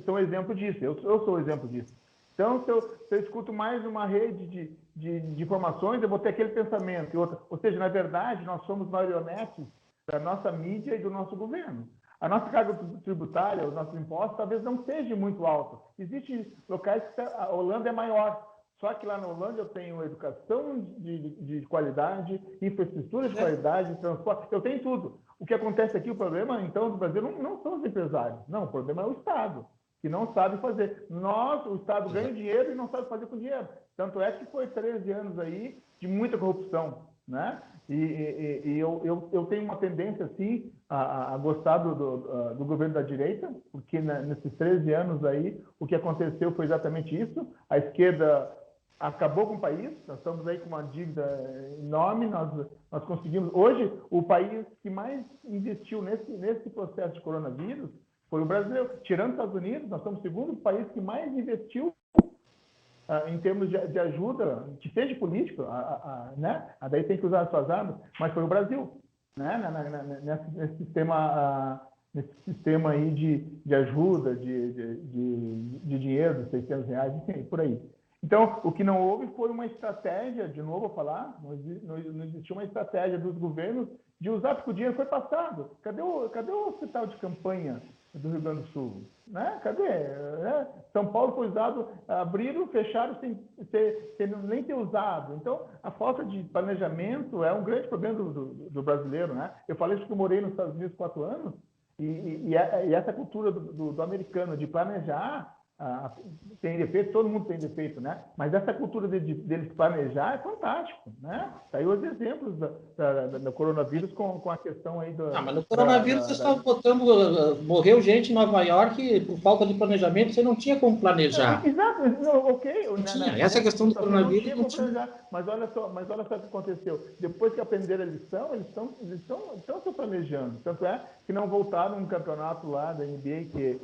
são exemplo disso, eu sou exemplo disso. Então, se eu escuto mais uma rede de informações, eu vou ter aquele pensamento e outra. Ou seja, na verdade, nós somos marionetes da nossa mídia e do nosso governo. A nossa carga tributária, os nossos impostos, talvez não seja muito alto. Existem locais que a Holanda é maior. Só que lá na Holanda eu tenho educação de qualidade, infraestrutura de qualidade, transporte, eu tenho tudo. O que acontece aqui, o problema, então, do Brasil não são os empresários. Não, o problema é o Estado, que não sabe fazer. O Estado ganha dinheiro e não sabe fazer com dinheiro. Tanto é que foi 13 anos aí de muita corrupção, né? E eu tenho uma tendência, assim, a gostar do governo da direita, porque nesses 13 anos aí, o que aconteceu foi exatamente isso. A esquerda acabou com o país, nós estamos aí com uma dívida enorme, nós conseguimos... Hoje, o país que mais investiu nesse processo de coronavírus foi o Brasil. Tirando os Estados Unidos, nós somos o segundo país que mais investiu em termos de ajuda, que seja político, né? Daí tem que usar as suas armas, mas foi o Brasil, né? Nesse sistema aí de ajuda, de dinheiro, de R$600, enfim, por aí. Então, o que não houve foi uma estratégia, de novo vou falar, não existiu uma estratégia dos governos de usar, porque o dinheiro foi passado. Cadê o hospital de campanha do Rio Grande do Sul? Né? Cadê? São Paulo foi usado, abriram, fecharam sem nem ter usado. Então, a falta de planejamento é um grande problema do brasileiro. Né? Eu falei que eu morei nos Estados Unidos 4 anos, e essa cultura do americano de planejar tem defeito, todo mundo tem defeito, né? Mas essa cultura deles planejar é fantástico, né? Tá aí os exemplos do coronavírus com a questão aí do... mas no coronavírus você estava botando... Morreu gente em Nova York por falta de planejamento, você não tinha como planejar. Exato, ok. Não tinha. Essa questão do coronavírus não tinha. Mas olha só o que aconteceu. Depois que aprenderam a lição, eles estão se planejando. Tanto é que não voltaram um campeonato lá da NBA que,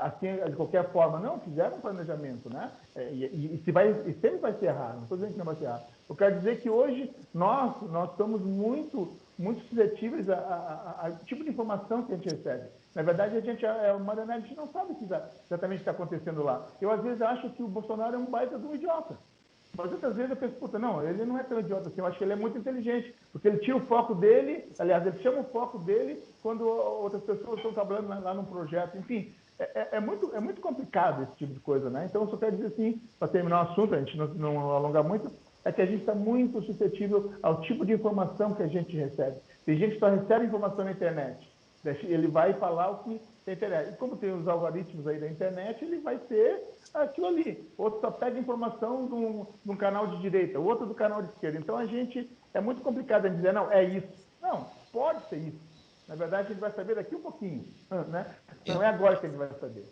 assim, de qualquer forma, não, fizeram um planejamento, né? E sempre vai se errar, não estou dizendo que não vai se errar. Eu quero dizer que hoje nós estamos muito suscetíveis a tipo de informação que a gente recebe. Na verdade, a gente não sabe o que exatamente está acontecendo lá. Eu, às vezes, acho que o Bolsonaro é um baita de um idiota. Mas outras vezes eu penso, puta, não, ele não é tão idiota assim, eu acho que ele é muito inteligente, porque ele tira o foco dele, aliás, ele chama o foco dele quando outras pessoas estão trabalhando lá num projeto, enfim. é muito complicado esse tipo de coisa, né? Então, eu só quero dizer assim, para terminar o assunto, a gente não alongar muito, é que a gente está muito suscetível ao tipo de informação que a gente recebe. Tem gente que só recebe informação na internet. Ele vai falar o que tem internet. E como tem os algoritmos aí da internet, ele vai ter aquilo ali. Outro só pega informação de um canal de direita, o outro do canal de esquerda. Então, é muito complicado a gente dizer, não, é isso. Não, pode ser isso. Na verdade, a gente vai saber daqui um pouquinho, né? Não é agora que a gente vai saber.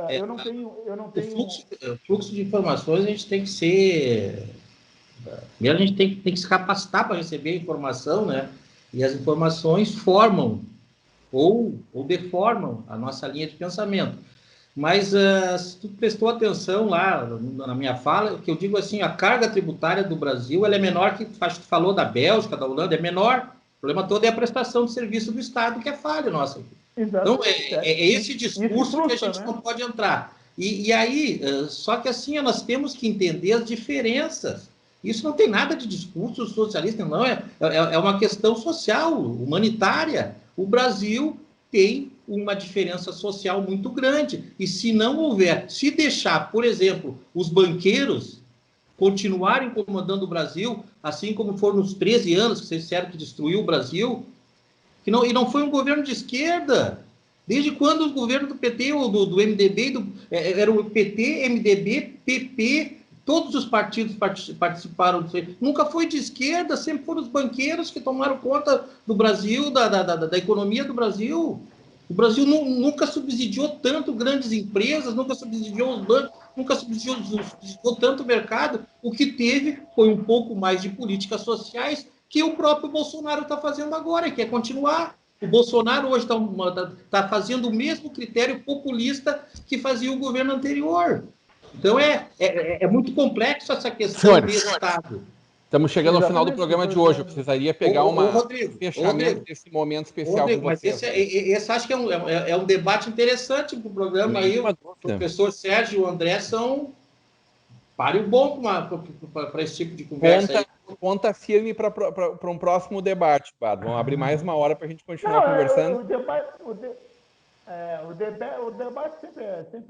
Eu não tenho... O fluxo de informações, a gente tem que ser... Primeiro, a gente tem que se capacitar para receber a informação, né? E as informações formam ou deformam a nossa linha de pensamento. Mas, se tu prestou atenção lá na minha fala, que eu digo assim, a carga tributária do Brasil ela é menor que, acho que tu falou da Bélgica, da Holanda, é menor. O problema todo é a prestação de serviço do Estado, que é falha nossa. Então, é esse discurso que a gente não pode entrar. E aí, só que assim, nós temos que entender as diferenças. Isso não tem nada de discurso socialista, não. É uma questão social, humanitária. O Brasil tem uma diferença social muito grande. E se não houver, se deixar, por exemplo, os banqueiros continuarem comandando o Brasil, assim como foram nos 13 anos que vocês disseram que destruiu o Brasil, e não foi um governo de esquerda. Desde quando o governo do PT ou do MDB, era o PT, MDB, PP, todos os partidos participaram disso. Nunca foi de esquerda, sempre foram os banqueiros que tomaram conta do Brasil, da economia do Brasil. O Brasil nunca subsidiou tanto grandes empresas, nunca subsidiou os bancos, nunca subsidiou tanto o mercado. O que teve foi um pouco mais de políticas sociais que o próprio Bolsonaro está fazendo agora e quer continuar. O Bolsonaro hoje está fazendo o mesmo critério populista que fazia o governo anterior. Então, é muito complexo essa questão do Estado. Estamos chegando ao final do programa de hoje. Eu precisaria pegar um fechamento desse momento especial com você. Mas esse acho que é um debate interessante para o programa. Aí, o professor Sérgio e o André são páreo bom para esse tipo de conversa. Conta firme para um próximo debate, Bado. Vamos abrir mais uma hora para a gente continuar conversando. O debate sempre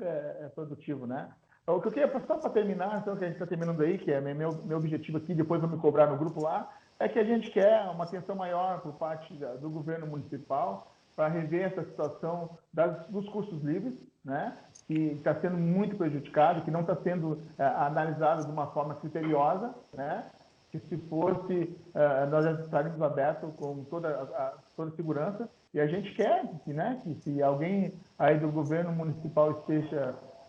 é produtivo, né? O que eu queria, só para terminar, então, que a gente está terminando aí, que é meu objetivo aqui, depois vou me cobrar no grupo lá, é que a gente quer uma atenção maior por parte do governo municipal para rever essa situação dos cursos livres, né? Que está sendo muito prejudicado, que não está sendo analisado de uma forma criteriosa, né? Que se fosse, nós já estaríamos abertos com toda segurança, e a gente quer que se alguém aí do governo municipal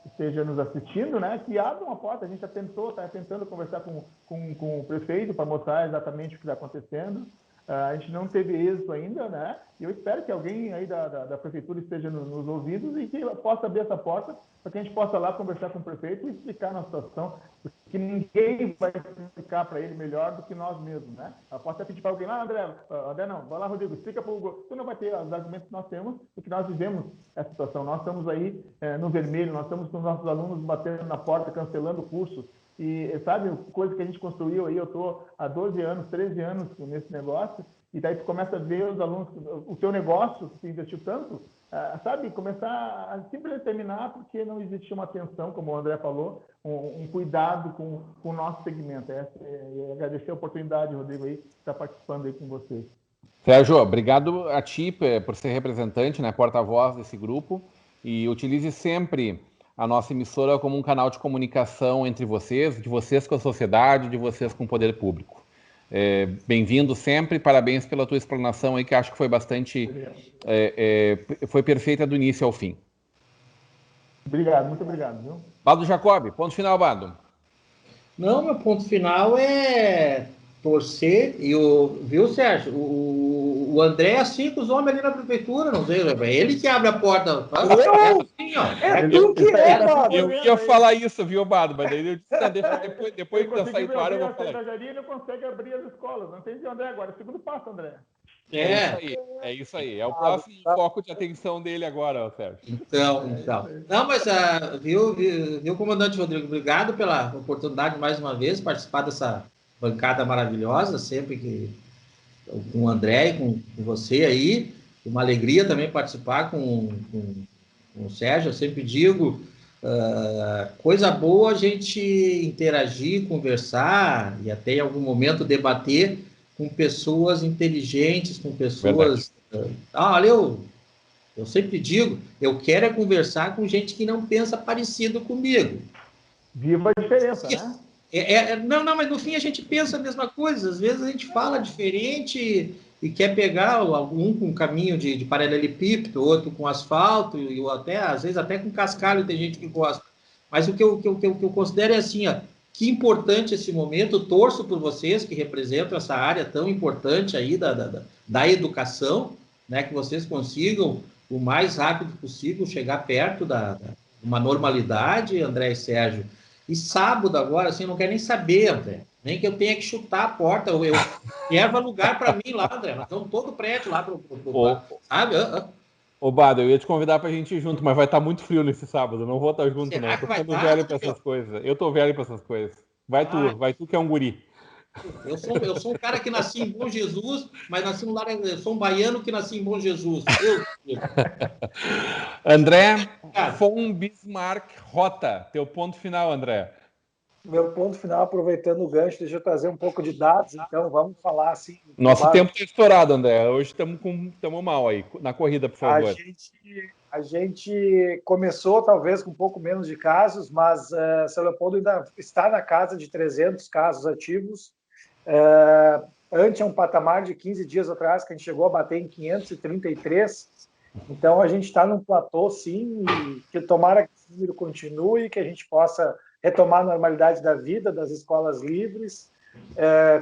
esteja nos assistindo, né, que abra uma porta. A gente está tentando conversar com o prefeito para mostrar exatamente o que está acontecendo. A gente não teve êxito ainda, né? E eu espero que alguém aí da prefeitura esteja nos ouvidos e que possa abrir essa porta para que a gente possa lá conversar com o prefeito e explicar a nossa situação, porque ninguém vai explicar para ele melhor do que nós mesmos, né? Eu posso até pedir para alguém lá, André não, vai lá, Rodrigo, explica para o Hugo. Tu não vai ter os argumentos que nós temos, porque nós vivemos essa situação. Nós estamos aí no vermelho, nós estamos com os nossos alunos batendo na porta, cancelando o curso. E, sabe, coisa que a gente construiu aí, eu estou há 12 anos, 13 anos nesse negócio, e daí tu começa a ver os alunos, o teu negócio, que tu investiu tanto, sabe, começar a simplesmente terminar porque não existe uma atenção, como o André falou, um cuidado com o nosso segmento. E agradecer a oportunidade, Rodrigo, aí, de estar participando aí com vocês. Sérgio, obrigado a ti por ser representante, né, porta-voz desse grupo, e utilize sempre a nossa emissora como um canal de comunicação entre vocês, de vocês com a sociedade, de vocês com o poder público. Bem-vindo sempre, parabéns pela tua explanação aí, que acho que foi bastante... foi perfeita do início ao fim. Obrigado, muito obrigado. Viu? Bado Jacob, ponto final, Bado. Não, meu ponto final é torcer, viu, Sérgio? O André é assim com os homens ali na prefeitura, não sei, é ele que abre a porta. Eu ia falar isso, viu, Bado? Mas daí eu disse, depois que eu sair do ar, eu vou falar. A não consegue abrir as escolas, não entendi, André, agora. Segundo passo, André. É isso aí. É o próximo foco de atenção dele agora, Sérgio. Então. Não, mas, viu, comandante Rodrigo, obrigado pela oportunidade mais uma vez, participar dessa bancada maravilhosa, sempre que com o André e com você aí. uma alegria também participar com o Sérgio. Eu sempre digo, coisa boa a gente interagir, conversar e até em algum momento debater com pessoas inteligentes, com pessoas... Olha, eu sempre digo, eu quero é conversar com gente que não pensa parecido comigo. Viva a diferença, né? Não, mas no fim a gente pensa a mesma coisa. Às vezes a gente fala diferente e quer pegar um com caminho de paralelepípedo, outro com asfalto, e até, às vezes até com cascalho tem gente que gosta. Mas o que eu considero é assim, ó, que importante esse momento. Eu torço por vocês que representam essa área tão importante aí da educação, né, que vocês consigam o mais rápido possível chegar perto de uma normalidade, André e Sérgio. E sábado agora, assim, eu não quero nem saber, André. Nem que eu tenha que chutar a porta. Eu quero lugar para mim lá, André. Nós estamos todo prédio lá, sabe? Ô, Bado, eu ia te convidar para a gente ir junto, mas vai estar muito frio nesse sábado. Eu não vou estar junto, não. Eu tô ficando velho para essas coisas. Eu tô velho para essas coisas. Vai tu que é um guri. Eu sou um cara que nasci em Bom Jesus, mas nasci no lar. Eu sou um baiano que nasci em Bom Jesus. André, von Bismarck Rota. Teu ponto final, André. Meu ponto final, aproveitando o gancho, deixa eu trazer um pouco de dados, então vamos falar assim. Nosso tempo está estourado, André. Hoje estamos mal aí. Na corrida, por favor. A gente começou talvez com um pouco menos de casos, mas São Leopoldo ainda está na casa de 300 casos ativos. Ante um patamar de 15 dias atrás, que a gente chegou a bater em 533. Então, a gente está num platô, sim, e que tomara que esse número continue, que a gente possa retomar a normalidade da vida, das escolas livres.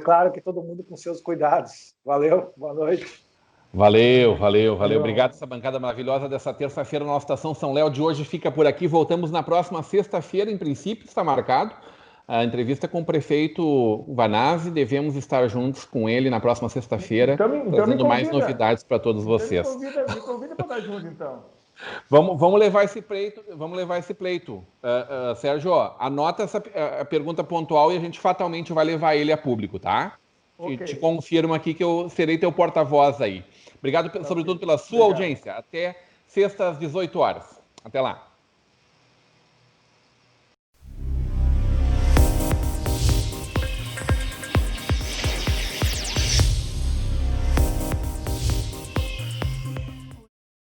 Claro que todo mundo com seus cuidados. Valeu, boa noite. Valeu. Obrigado essa bancada maravilhosa dessa terça-feira. Nossa Estação São Léo de hoje fica por aqui. Voltamos na próxima sexta-feira, em princípio, está marcado. A entrevista com o prefeito Vanazzi, devemos estar juntos com ele na próxima sexta-feira, trazendo mais novidades para todos vocês. Me convida para estar junto, então. Vamos levar esse pleito. Sérgio, anota a pergunta pontual e a gente fatalmente vai levar ele a público, tá? Okay. Te confirmo aqui que eu serei teu porta-voz aí. Obrigado, sobretudo, pela sua audiência. Até sexta às 18 horas. Até lá.